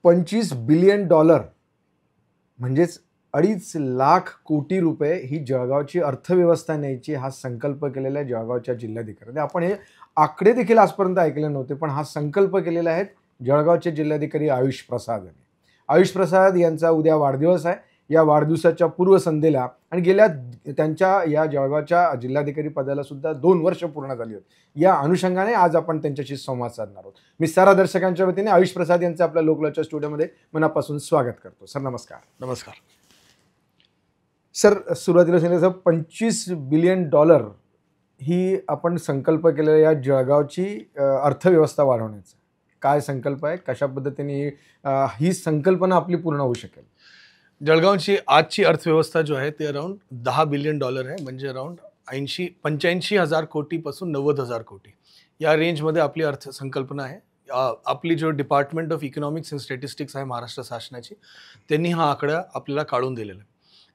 $25 billion म्हणजेच 2.5 लाख कोटी रुपये ही जळगावची अर्थव्यवस्था न्यायची हा संकल्प केलेला आहे जळगावच्या जिल्हाधिकाऱ्यांनी. आपण हे आकडे देखील आजपर्यंत ऐकले नव्हते, पण हा संकल्प केलेला आहे जळगावचे जिल्हाधिकारी आयुष प्रसाद यांनी. आयुष प्रसाद यांचा उद्या वाढदिवस आहे. या वाढदिवसाच्या पूर्वसंध्येला आणि गेल्या त्यांच्या या जळगावच्या जिल्हाधिकारी पदाला सुद्धा 2 वर्ष पूर्ण झाली होती. या अनुषंगाने आज आपण त्यांच्याशी संवाद साधणार आहोत. मी सारा दर्शकांच्या वतीने आयुष प्रसाद यांचं आपल्या लोकलच्या स्टुडिओमध्ये मनापासून स्वागत करतो. सर नमस्कार. नमस्कार. सर सुरुवातीला सांगितलं $25 बिलियन ही आपण संकल्प केलेला या जळगावची अर्थव्यवस्था वाढवण्याचा काय संकल्प आहे, कशा पद्धतीने ही संकल्पना आपली पूर्ण होऊ शकेल? जळगावची आजची अर्थव्यवस्था जो आहे ते अराउंड $10 बिलियन आहे, म्हणजे अराउंड 85,000 कोटीपासून 90,000 कोटी या रेंजमध्ये आपली अर्थसंकल्पना आहे. आपली जो department of economics and statistics आहे महाराष्ट्र शासनाची, त्यांनी हा आकडा आपल्याला काढून दिलेला आहे.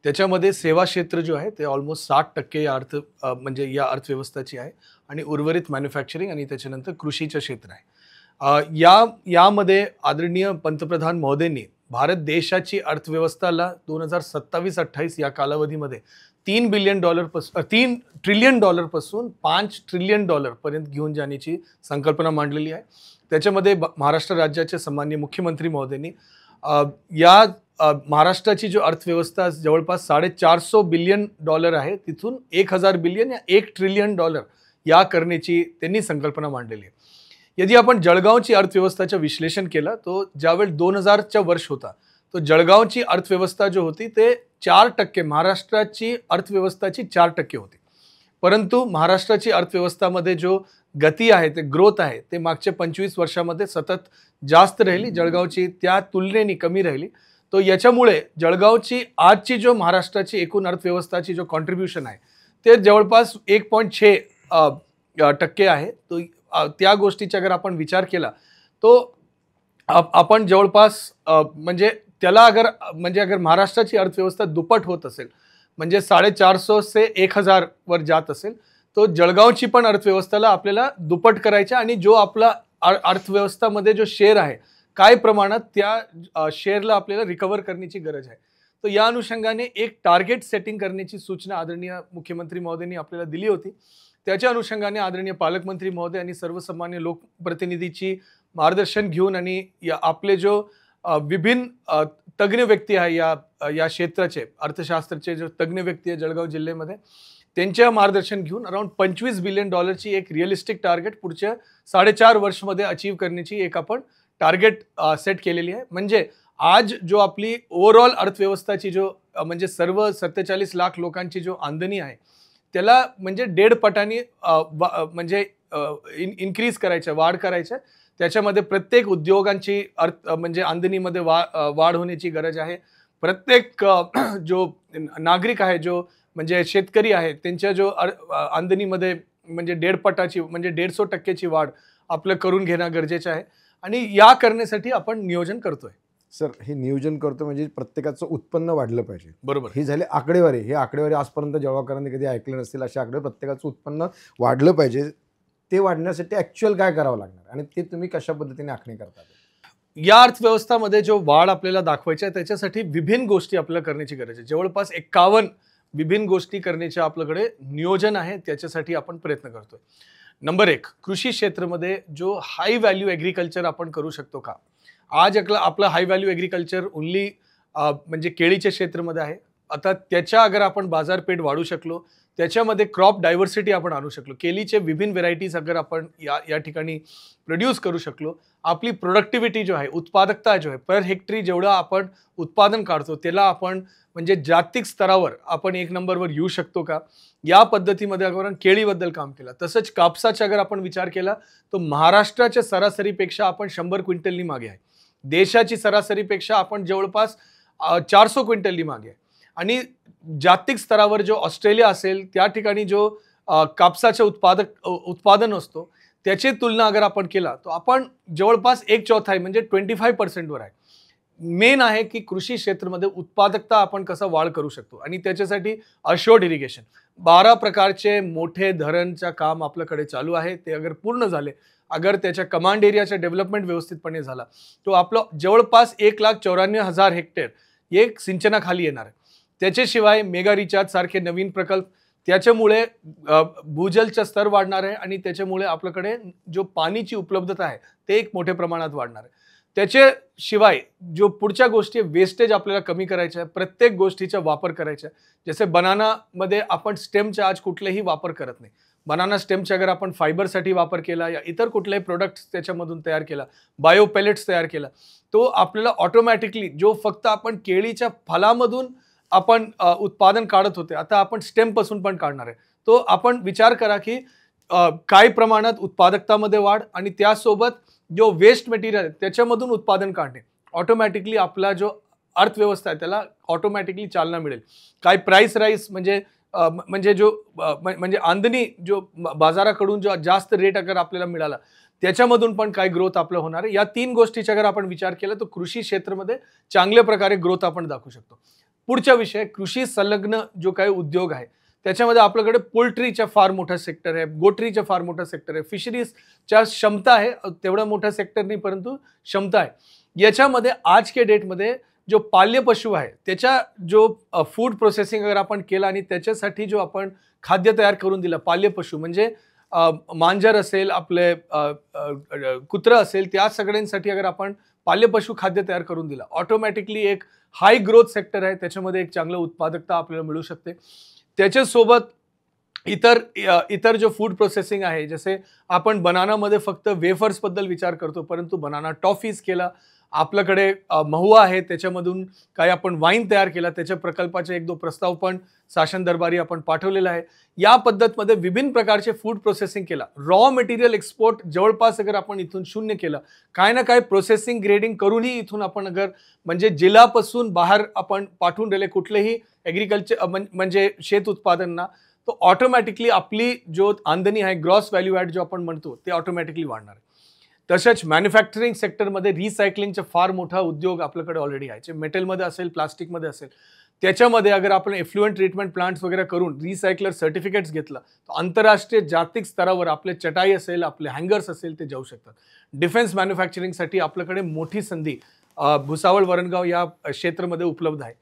त्याच्यामध्ये सेवा क्षेत्र जो आहे ते ऑलमोस्ट 60% म्हणजे या अर्थव्यवस्थेची आहे आणि उर्वरित मॅन्युफॅक्चरिंग आणि त्याच्यानंतर कृषीचं क्षेत्र आहे. यामध्ये आदरणीय पंतप्रधान महोदयांनी भारत देशाची अर्थव्यवस्थाला 2027-28 या कालावधीमध्ये $3 ट्रिलियन पासून $5 ट्रिलियन पर्यंत घेऊन जाण्याची संकल्पना मांडलेली आहे. त्याच्यामध्ये महाराष्ट्र राज्याचे सन्माननीय मुख्यमंत्री महोदयांनी या महाराष्ट्राची जो अर्थव्यवस्था जवळपास $450 बिलियन आहे, तिथून 1000 बिलियन या $1 ट्रिलियन या करण्याची त्यांनी संकल्पना मांडलेली आहे. यदि आपण जळगावची अर्थव्यवस्थाचं विश्लेषण केलं तो ज्यावेळी 2000चा वर्ष होता, तो जळगावची अर्थव्यवस्था जो होती ते 4% महाराष्ट्राची अर्थव्यवस्थाची 4% होती. परंतु महाराष्ट्राची अर्थव्यवस्थामध्ये जो गती आहे, ते ग्रोथ आहे, ते मागच्या 25 वर्षामध्ये सतत जास्त राहिली. जळगावची त्या तुलनेने कमी राहिली. तो याच्यामुळे जळगावची आजची जो महाराष्ट्राची एकूण अर्थव्यवस्थाची जो कॉन्ट्रीब्युशन आहे ते जवळपास 1.6% आहे. तो त्या गोष्टीचा अगर आपण विचार केला तो आपण जवळपास म्हणजे त्याला अगर महाराष्ट्राची अर्थव्यवस्था दुप्पट होत असेल, म्हणजे 450 से 1000 वर जात असेल, तो जळगावची पण अर्थव्यवस्थेला आपल्याला दुप्पट करायचा आणि जो आपला अर्थव्यवस्थामध्ये जो शेअर आहे काय प्रमाणात त्या शेअरला आपल्याला रिकव्हर करण्याची गरज आहे. तो या अनुषंगाने एक टार्गेट सेटिंग करण्याची सूचना आदरणीय मुख्यमंत्री महोदयांनी आपल्याला दिली होती. त्याच्या अनुषंगाने आदरणीय पालकमंत्री महोदय आणि सर्वसामान्य लोकप्रतिनिधीची मार्गदर्शन घेऊन आणि आपले जो विभिन्न तज्ञ व्यक्ती आहे या क्षेत्राचे अर्थशास्त्राचे जो तज्ञ व्यक्ती आहे जळगाव जिल्ह्यामध्ये, त्यांच्या मार्गदर्शन घेऊन अराउंड $25 बिलियन एक रिअलिस्टिक टार्गेट पुढच्या 4.5 वर्षमध्ये अचीव करण्याची एक आपण टार्गेट सेट केलेली आहे. म्हणजे आज जो आपली ओव्हरऑल अर्थव्यवस्थाची जो म्हणजे सर्व 47 लाख लोकांची जो आमदनी आहे त्याला म्हणजे 1.5 पटाने म्हणजे इन्क्रीज करायचं, वाढ करायचं. त्याच्यामध्ये प्रत्येक उद्योगांची म्हणजे आमदनीमध्ये वाढ होण्याची गरज आहे. प्रत्येक जो नागरिक आहे, जो म्हणजे शेतकरी आहे, त्यांच्या जो आमदनीमध्ये म्हणजे 1.5 पटाची म्हणजे 150% वाढ आपलं करून घेणं गरजेचं आहे आणि या करण्यासाठी आपण नियोजन करतोय. सर हे नियोजन करतो म्हणजे प्रत्येकाचं उत्पन्न वाढलं पाहिजे. बरोबर. ही झाली आकडेवारी. हे आकडेवारी आजपर्यंत जळगावकरांनी कधी ऐकले नसतील. अशा आकडे प्रत्येकाचं उत्पन्न वाढलं पाहिजे. ते वाढण्यासाठी ॲक्च्युअल काय करावं लागणार आणि ते तुम्ही कशा पद्धतीने आखणी करता? या अर्थव्यवस्थामध्ये जो वाढ आपल्याला दाखवायचा आहे त्याच्यासाठी विभिन्न गोष्टी आपल्याला करण्याची गरज आहे. जवळपास 51 विभिन्न गोष्टी करण्याचे आपल्याकडे नियोजन आहे. त्याच्यासाठी आपण प्रयत्न करतोय. नंबर 1, कृषी क्षेत्रामध्ये जो हाय व्हॅल्यू ॲग्रिकल्चर आपण करू शकतो का? आज आपलं हाय व्हॅल्यू ॲग्रिकल्चर ओनली म्हणजे केळीच्या क्षेत्रामध्ये आहे. आता त्याच्या अगर आपण बाजारपेठ वाढू शकलो, त्याच्यामध्ये क्रॉप डायव्हर्सिटी आपण आणू शकलो, केळीचे विभिन्न व्हेरायटीज अगर आपण या ठिकाणी प्रोड्यूस करू शकलो, आपली प्रोडक्टिव्हिटी जो आहे, उत्पादकता जो आहे, पर हेक्टरी जेवढं आपण उत्पादन काढतो त्याला आपण म्हणजे जागतिक स्तरावर आपण 1 नंबरवर येऊ शकतो का? या पद्धतीमध्ये आपण केळीबद्दल काम केलं. तसंच कापसाचा अगर आपण विचार केला तर महाराष्ट्राच्या सरासरीपेक्षा आपण 100 क्विंटलनी मागे आहे. देशाची सरासरीपेक्षा आपण जवळपास 400 क्विंटलनी मागे आहे. आणि जागतिक स्तरावर जो ऑस्ट्रेलिया असेल त्या ठिकाणी जो कापसाचे उत्पादन असतो त्याची तुलना अगर आपण केला तर आपण जवळपास 1/4 म्हणजे 25% वर आहे. मेन आहे की कृषी क्षेत्रामध्ये उत्पादकता आपण कसं वाढ करू शकतो आणि त्याच्यासाठी अश्योर्ड इरिगेशन 12 प्रकारचे मोठे धरणचं काम आपल्याकडे चालू आहे. ते अगर पूर्ण झाले अगर त्याच्या कमांड एरियाचा डेव्हलपमेंट व्यवस्थितपणे झाला, तो आपलं जवळपास 1,94,000 हेक्टर हे सिंचनाखाली येणार आहे. त्याच्याशिवाय मेगा रिचार्ज सारखे नवीन प्रकल्प, त्याच्यामुळे भूजलचा स्तर वाढणार आहे आणि त्याच्यामुळे आपल्याकडे जो पाणीची उपलब्धता आहे ते एक मोठ्या प्रमाणात वाढणार आहे. त्याच्याशिवाय जो पुढच्या गोष्टी वेस्टेज आपल्याला कमी करायचं आहे, प्रत्येक गोष्टीचा वापर करायचा आहे. जसे बनानामध्ये आपण स्टेमचा आज कुठलेही वापर करत नाही. बनाना स्टेमचा अगर आपण फायबरसाठी वापर केला या इतर कुठल्याही प्रोडक्ट्स त्याच्यामधून तयार केला, बायो पेलेट्स तयार केला, तो आपल्याला ऑटोमॅटिकली जो फक्त आपण केळीच्या फलामधून आपण उत्पादन काढत होते, आता आपण स्टेमपासून पण काढणार आहे. तो आपण विचार करा की काही प्रमाणात उत्पादकतामध्ये वाढ आणि त्यासोबत जो वेस्ट मटेरियल आहे त्याच्यामधून उत्पादन काढणे, ऑटोमॅटिकली आपला जो अर्थव्यवस्था आहे त्याला ऑटोमॅटिकली चालना मिळेल. काही प्राइस राईस म्हणजे आंदणी जो बाजाराकडून जो जास्त रेट अगर आपल्याला मिळाला त्याच्यामधून पण काही ग्रोथ आपलं होणार आहे. या 3 गोष्टीचा अगर आपण विचार केला तर कृषी क्षेत्रामध्ये चांगल्या प्रकारे ग्रोथ आपण दाखवू शकतो. पुढचा विषय कृषी संलग्न जो काही उद्योग आहे त्याच्यामध्ये आपल्याकडे पोल्ट्रीचा फार मोठा सेक्टर आहे, गोट्रीचा फार मोठा सेक्टर आहे, फिशरीजच्या क्षमता आहे, तेवढा मोठा सेक्टर नाही परंतु क्षमता आहे. याच्यामध्ये आज के डेटमध्ये जो पाल्य पशु आहे त्याच्या जो फूड प्रोसेसिंग अगर आपण केला आणि त्याच्यासाठी जो आपण खाद्य तयार करून दिलं, पाल्य पशु म्हणजे मांजर असेल, आपले कुत्रं असेल, त्या सगळ्यांसाठी अगर आपण पाल्य पशु खाद्य तयार करून दिलं, ऑटोमॅटिकली एक हाय ग्रोथ सेक्टर आहे, त्याच्यामध्ये एक चांगलं उत्पादकता आपल्याला मिळू शकते. त्याच्यासोबत इतर जो फूड प्रोसेसिंग आहे, जसे आपण बनानामध्ये फक्त वेफर्स बद्दल विचार करतो, परंतु बनाना टॉफीज केला, आपल्याकडे महुआ आहे त्याच्यामधून काही आपण वाईन तयार केला, त्याच्या प्रकल्पाचे 1-2 प्रस्ताव पण शासन दरबारी आपण पाठवलेला आहे. या पद्धतमध्ये विभिन्न प्रकारचे फूड प्रोसेसिंग केला. रॉ मटेरियल एक्सपोर्ट जवळपास अगर आपण इथून शून्य केलं, काय ना काय प्रोसेसिंग ग्रेडिंग करूनही इथून आपण अगर म्हणजे जिल्ह्यापासून बाहेर आपण पाठवून राहिले कुठलेही ॲग्रिकल्चर म्हणजे शेत उत्पादनांना, तो ऑटोमॅटिकली आपली जो आमदनी आहे, ग्रॉस व्हॅल्यू ॲड जो आपण म्हणतो, ते ऑटोमॅटिकली वाढणार आहे. तसेच मॅन्युफॅक्चरिंग सेक्टरमध्ये रिसायकलिंगचा फार मोठा उद्योग आपल्याकडे ऑलरेडी आहे. जे मेटलमध्ये असेल, प्लास्टिकमध्ये असेल, त्याच्यामध्ये अगर आपण एफ्लुएंट ट्रीटमेंट प्लांट्स वगैरे करून रिसायकलर सर्टिफिकेट्स घेतलं तर आंतरराष्ट्रीय जागतिक स्तरावर आपले चटाई असेल, आपले हँगर्स असेल, ते जाऊ शकतात. डिफेन्स मॅन्युफॅक्चरिंगसाठी आपल्याकडे मोठी संधी भुसावळ वरणगाव या क्षेत्रामध्ये उपलब्ध आहे.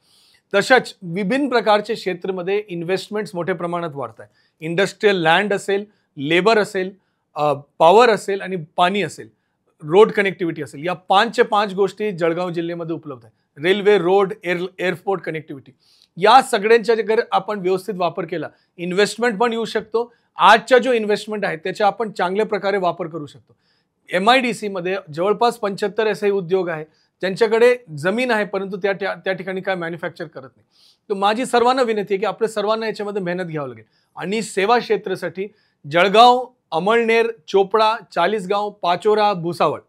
तशाच विभिन्न प्रकारचे क्षेत्रामध्ये इन्व्हेस्टमेंट्स मोठ्या प्रमाणात वाढत आहे. इंडस्ट्रियल लँड असेल, लेबर असेल, पॉवर असेल आणि पाणी असेल, रोड कनेक्टिव्हिटी असेल, या 5च्या 5 गोष्टी जळगाव जिल्ह्यामध्ये उपलब्ध आहे. रेल्वे, रोड, एअरपोर्ट कनेक्टिव्हिटी, या सगळ्यांचा जर आपण व्यवस्थित वापर केला, इन्व्हेस्टमेंट पण येऊ शकतो. आजचा जो इन्व्हेस्टमेंट आहे त्याचा आपण चांगल्या प्रकारे वापर करू शकतो. MIDC मध्ये जवळपास 75 असे उद्योग आहे ज्यांच्याकडे जमीन आहे परंतु त्या ठिकाणी काय मॅन्युफॅक्चर करत नाही. तर माझी सर्वांना विनंती आहे की आपल्या सर्वांना याच्यामध्ये मेहनत घ्यावी लागेल आणि सेवा क्षेत्रासाठी जळगाव, अमळनेर, चोपडा, चाळीसगाव, पाचोरा, भुसावळ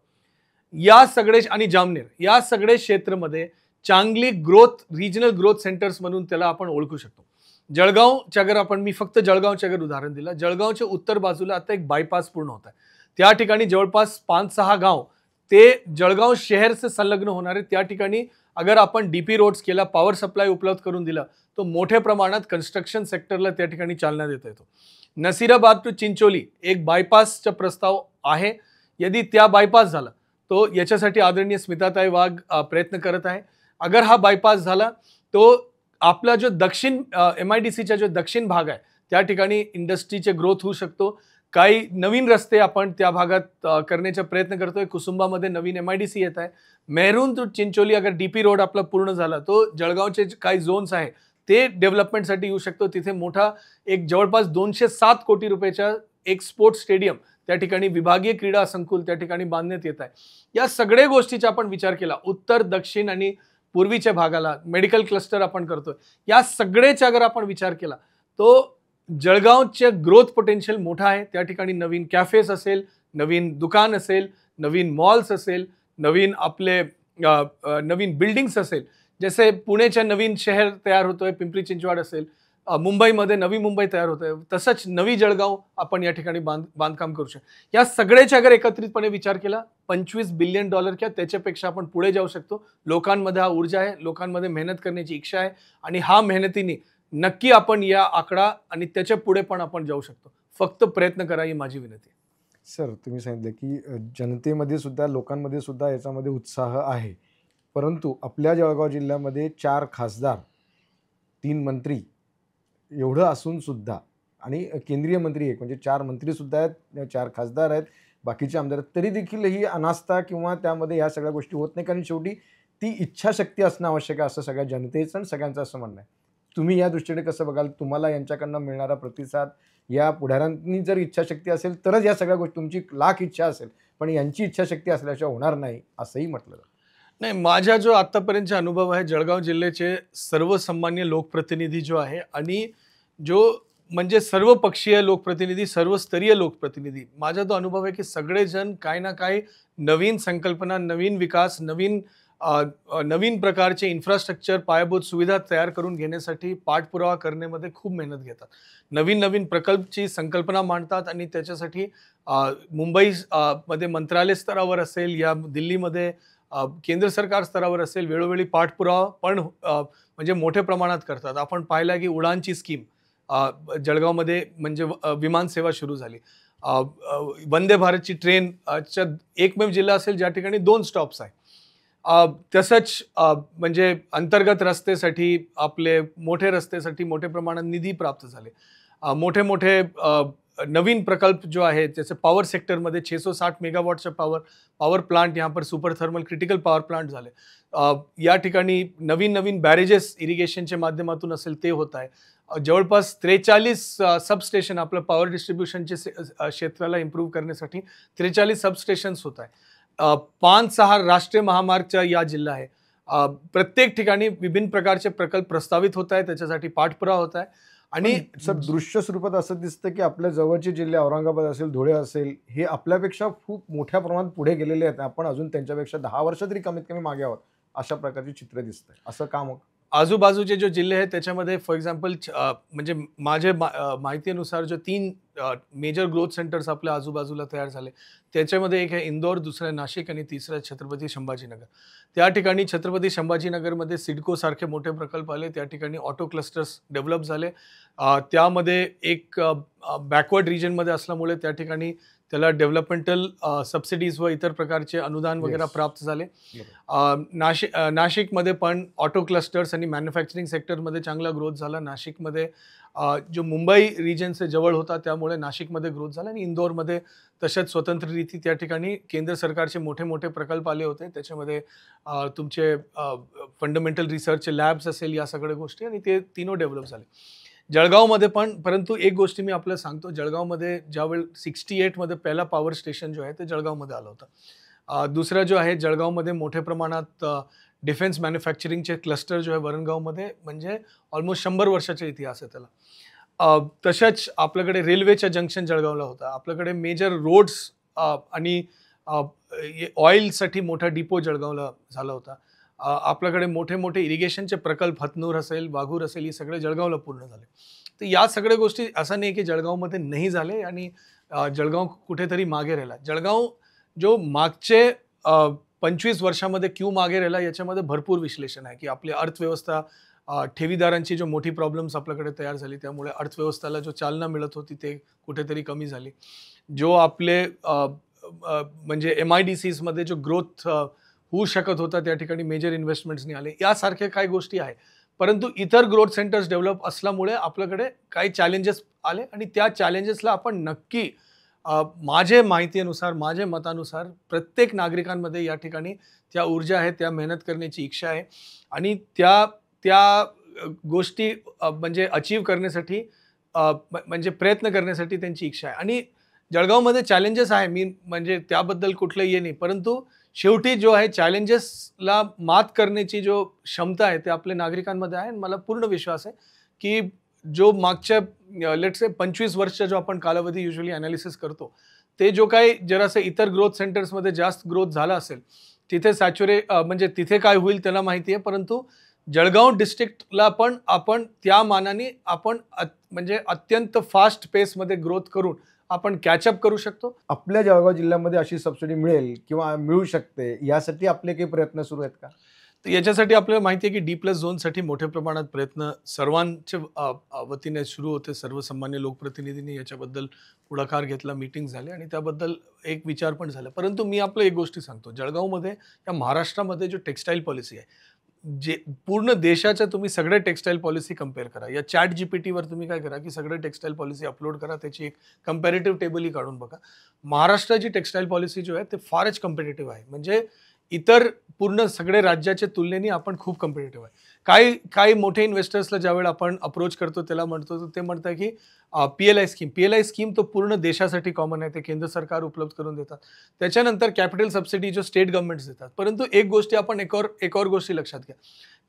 या सगळे आणि जामनेर या सगळे क्षेत्रामध्ये चांगली ग्रोथ, रिजनल ग्रोथ सेंटर्स म्हणून त्याला आपण ओळखू शकतो. जळगावच्या अगर आपण, मी फक्त जळगावचे अगर उदाहरण दिलं, जळगावच्या उत्तर बाजूला आता एक बायपास पूर्ण होत आहे. त्या ठिकाणी जवळपास 5-6 गाव ते जळगाव शहर से संलग्न होणारे, त्या ठिकाणी अगर आपण DP रोड्स केला, पॉवर सप्लाय उपलब्ध करून दिला, तो मोठ्या प्रमाणात कन्स्ट्रक्शन सेक्टरला त्या ठिकाणी चालना देता येतो. नसीराबाद टू चिंचोली एक बायपासचा प्रस्ताव आहे. यदि त्या बायपास झाला तो याच्यासाठी आदरणीय स्मिताताई वाघ प्रयत्न करत आहे. अगर हा बायपास झाला तो आपला जो दक्षिण MIDCचा जो दक्षिण भाग आहे त्या ठिकाणी इंडस्ट्रीचे ग्रोथ होऊ शकतो. काही नवीन रस्ते आपण त्या भागात करण्याचा प्रयत्न करतोय. कुसुंबामध्ये नवीन MIDC येत आहे. मेहरून टू चिंचोली अगर DP रोड आपला पूर्ण झाला तो जळगावचे काही झोन्स आहे ते डेव्हलपमेंटसाठी येऊ शकतो. तिथे मोठा एक जवळपास 207 कोटी रुपयाचा एक स्पोर्ट्स स्टेडियम, त्या ठिकाणी विभागीय क्रीडा संकुल त्या ठिकाणी बांधण्यात येत आहे. या सगळ्या गोष्टीचा आपण विचार केला, उत्तर, दक्षिण आणि पूर्वीच्या भागाला मेडिकल क्लस्टर आपण करतोय, या सगळ्याचा अगर आपण विचार केला तो जळगावचे ग्रोथ पोटेन्शियल मोठा आहे. त्या ठिकाणी नवीन कॅफेस असेल, नवीन दुकान असेल, नवीन मॉल्स असेल, नवीन आपले नवीन बिल्डिंग्स असेल. जसे पुण्याच्या नवीन शहर तयार होतोय, पिंपरी चिंचवड असेल, मुंबईमध्ये नवी मुंबई तयार होतोय, तसंच नवी जळगाव आपण या ठिकाणी बांधकाम करू शकतो. या सगळ्याचा अगर एकत्रितपणे विचार केला, $25 बिलियन किंवा त्याच्यापेक्षा आपण पुढे जाऊ शकतो. लोकांमध्ये हा ऊर्जा आहे, लोकांमध्ये मेहनत करण्याची इच्छा आहे आणि हा मेहनतीने नक्की आपण या आकडा आणि त्याच्या पुढे पण आपण जाऊ शकतो. फक्त प्रयत्न करा, ही माझी विनंती आहे. सर, तुम्ही सांगितलं की जनतेमध्ये सुद्धा, लोकांमध्ये सुद्धा याच्यामध्ये उत्साह आहे. परंतु आपल्या जळगाव जिल्ह्यामध्ये 4 खासदार, 3 मंत्री एवढं असून सुद्धा आणि केंद्रीय मंत्री एक म्हणजे 4 मंत्रीसुद्धा आहेत, 4 खासदार आहेत, बाकीचे आमदार आहेत. तरी देखील ही अनास्था किंवा त्यामध्ये ह्या सगळ्या गोष्टी होत नाही. कारण शेवटी ती इच्छाशक्ती असणं आवश्यक आहे, असं सगळ्या जनतेचं आणि सगळ्यांचं असं म्हणणं आहे. तुम्ही या दृष्टीने कसं बघाल? तुम्हाला यांच्याकडनं मिळणारा प्रतिसाद, या पुढाऱ्यांनी जर इच्छाशक्ती असेल तरच या सगळ्या गोष्टी, तुमची लाख इच्छा असेल, पण यांची इच्छाशक्ती असल्याशिवाय होणार नाही, असंही म्हटलं जातं. नाही, माझा जो आत्तापर्यंतचा अनुभव आहे, जळगाव जिल्ह्याचे सर्वसामान्य लोकप्रतिनिधी जो आहे आणि जो म्हणजे सर्वपक्षीय लोकप्रतिनिधी, सर्वस्तरीय लोकप्रतिनिधी, माझा तो अनुभव आहे की सगळेजण काही ना काही नवीन संकल्पना, नवीन विकास, नवीन प्रकारचे इन्फ्रास्ट्रक्चर, पायाभूत सुविधा तयार करून घेण्यासाठी पाठपुरावा करण्यामध्ये खूप मेहनत घेतात. नवीन नवीन प्रकल्पची संकल्पना मांडतात आणि त्याच्यासाठी मुंबई मध्ये मंत्रालय स्तरावर असेल या दिल्लीमध्ये केंद्र सरकार स्तरावर असेल, वेळोवेळी पाठपुरावा पण म्हणजे मोठ्या प्रमाणात करतात. आपण पाहिलं की उडानची स्कीम जळगावमध्ये म्हणजे विमान सेवा सुरू झाली. वंदे भारतची ट्रेन च्या एकमेव जिल्हा असेल ज्या ठिकाणी 2 स्टॉप्स आहे. तसंच म्हणजे अंतर्गत रस्त्यासाठी, आपले मोठे रस्त्यासाठी मोठ्या प्रमाणात निधी प्राप्त झाले. मोठे मोठे नवीन प्रकल्प जो आहे जैसे पॉवर सेक्टरमध्ये 660 मेगावॉटचे पॉवर प्लांट यहाँ पर super thermal critical power plant झाले. या ठिकाणी नवीन नवीन बॅरेजेस इरिगेशनच्या माध्यमातून असेल ते होत आहे. जवळपास 43 सबस्टेशन आपलं पॉवर डिस्ट्रीब्युशनचे क्षेत्राला इम्प्रूव्ह करण्यासाठी 43 सबस्टेशन्स होत आहे. 5-6 राष्ट्रीय महामार्गचा या जिल्हा आहे. प्रत्येक ठिकाणी विभिन्न प्रकारचे प्रकल्प प्रस्तावित होत आहे, त्याच्यासाठी पाठपुरावा होत आहे. आणि सर, दृश्य स्वरूपात असं दिसतं की आपल्या जवळचे जिल्हे औरंगाबाद असेल, धुळे असेल, हे आपल्यापेक्षा खूप मोठ्या प्रमाणात पुढे गेलेले आहेत. आपण अजून त्यांच्यापेक्षा 10 वर्ष तरी कमीत कमी मागे आहोत, अशा प्रकारची चित्र दिसतंय. असं का मग? आजूबाजूचे जो जिल्हे आहेत त्याच्यामध्ये फॉर एक्झाम्पल म्हणजे माहितीनुसार जो 3 मेजर ग्रोथ सेंटर्स आपल्या आजूबाजूला तयार झाले, त्याच्यामध्ये एक आहे इंदोर, दुसरं आहे नाशिक आणि तिसरं आहे छत्रपती संभाजीनगर. त्या ठिकाणी छत्रपती संभाजीनगरमध्ये सिडको सारखे मोठे प्रकल्प आले, त्या ठिकाणी ऑटो क्लस्टर्स डेव्हलप झाले. त्यामध्ये एक बॅकवर्ड रिजनमध्ये असल्यामुळे त्या ठिकाणी त्याला डेव्हलपमेंटल सबसिडीज व इतर प्रकारचे अनुदान वगैरे प्राप्त झाले. नाशिकमध्ये पण ऑटो क्लस्टर्स आणि मॅन्युफॅक्चरिंग सेक्टरमध्ये चांगला ग्रोथ झाला. नाशिकमध्ये जो मुंबई रिजनचे जवळ होता त्यामुळे नाशिकमध्ये ग्रोथ झाला आणि इंदोरमध्ये तशाच स्वतंत्र रीती त्या ठिकाणी केंद्र सरकारचे मोठे मोठे प्रकल्प आले होते. त्याच्यामध्ये तुमचे फंडामेंटल रिसर्चचे लॅब्स असेल या सगळ्या गोष्टी आणि ते तीनों डेव्हलप झाले. जळगावमध्ये पण, परंतु एक गोष्टी मी आपल्याला सांगतो, जळगावमध्ये ज्यावेळी 68 मध्ये पहिला पॉवर स्टेशन जो आहे ते जळगावमध्ये आलं होतं. दुसरं जो आहे जळगावमध्ये मोठ्या प्रमाणात डिफेन्स मॅन्युफॅक्चरिंगचे क्लस्टर जो आहे वरणगावमध्ये, म्हणजे ऑलमोस्ट 100 वर्षाचा इतिहास आहे त्याला. तशाच आपल्याकडे रेल्वेच्या जंक्शन जळगावला होता. आपल्याकडे मेजर रोड्स आणि ऑइलसाठी मोठा डिपो जळगावला झाला होता. आपल्याकडे मोठे मोठे इरिगेशनचे प्रकल्प हतनूर असेल, वाघूर असेल, हे सगळे जळगावला पूर्ण झाले. तर या सगळ्या गोष्टी असं नाही की जळगावमध्ये नाही झाले आणि जळगाव कुठेतरी मागे राहिला. जळगाव जो मागचे 25 वर्षामध्ये क्यू मागे राहिला याच्यामध्ये भरपूर विश्लेषण आहे की आपली अर्थव्यवस्था, ठेवीदारांची जो मोठी प्रॉब्लेम्स आपल्याकडे तयार झाली त्यामुळे अर्थव्यवस्थेला जो चालना मिळत होती ते कुठेतरी कमी झाली. जो आपले म्हणजे MIDCs मध्ये जो ग्रोथ होऊ शकत होता त्या ठिकाणी मेजर इन्व्हेस्टमेंट्स नाही आले, यासारख्या काही गोष्टी आहे. परंतु इतर ग्रोथ सेंटर्स डेव्हलप असल्यामुळे आपल्याकडे काही चॅलेंजेस आले आणि त्या चॅलेंजेसला आपण नक्की माझे माहितीनुसार, माझे मतानुसार प्रत्येक नागरिकांमध्ये या ठिकाणी त्या ऊर्जा आहे, त्या मेहनत करण्याची इच्छा आहे आणि त्या गोष्टी म्हणजे अचीव करण्यासाठी म्हणजे प्रयत्न करण्यासाठी त्यांची इच्छा आहे. आणि जळगावमध्ये चॅलेंजेस आहे, मी म्हणजे त्याबद्दल कुठलं हे नाही, परंतु शेवटी जो आहे चॅलेंजेसला मात करण्याची जो क्षमता आहे ते आपल्या नागरिकांमध्ये आहे. मला पूर्ण विश्वास आहे की जो मागच्या लेट्स से 25 वर्ष जो आपण कालावधी युजली अनालिसिस करतो, ते जो काही जरासं इतर ग्रोथ सेंटर्समध्ये जास्त ग्रोथ झाला असेल तिथे म्हणजे तिथे काय होईल त्याला माहिती आहे, परंतु जळगाव डिस्ट्रिक्टला पण आपण त्या मानाने आपण म्हणजे अत्यंत फास्ट पेसमध्ये ग्रोथ करून आपण कॅचअप करू शकतो. आपल्या जळगाव जिल्ह्यामध्ये अशी सबसिडी मिळेल किंवा मिळू शकते यासाठी आपले काही प्रयत्न सुरू आहेत का? तर याच्यासाठी आपल्याला माहिती आहे की D+ झोनसाठी मोठ्या प्रमाणात प्रयत्न सर्वांच्या वतीने सुरू होते. सर्वसामान्य लोकप्रतिनिधींनी याच्याबद्दल पुढाकार घेतला, मीटिंग झाले आणि त्याबद्दल एक विचार पण झाला. परंतु मी आपलं एक गोष्टी सांगतो, जळगावमध्ये या महाराष्ट्रामध्ये जो टेक्सटाईल पॉलिसी आहे, जे पूर्ण देशाच्या तुम्ही सगळ्या टेक्सटाईल पॉलिसी कंपेअर करा. या ChatGPTवर तुम्ही काय करा, की सगळे टेक्सटाईल पॉलिसी अपलोड करा, त्याची एक कंपॅरेटिव्ह टेबलही काढून बघा. महाराष्ट्राची टेक्सटाईल पॉलिसी जो आहे ते फारच कॉम्पिटिटिव्ह आहे. म्हणजे इतर पूर्ण सगळे राज्याच्या तुलनेने आपण खूप कॉम्पिटिटिव्ह आहे. काही काही मोठे इन्व्हेस्टर्सला ज्यावेळेला आपण अप्रोच करतो त्याला म्हणतो, तर ते म्हणतात की PLI स्कीम तो पूर्ण देशासाठी कॉमन आहे. ते केंद्र सरकार उपलब्ध करून देतात. त्याच्यानंतर कॅपिटल सबसिडी जो स्टेट गव्हर्नमेंट्स देतात. परंतु एक गोष्टी आपण एक और गोष्टी लक्षात घ्या.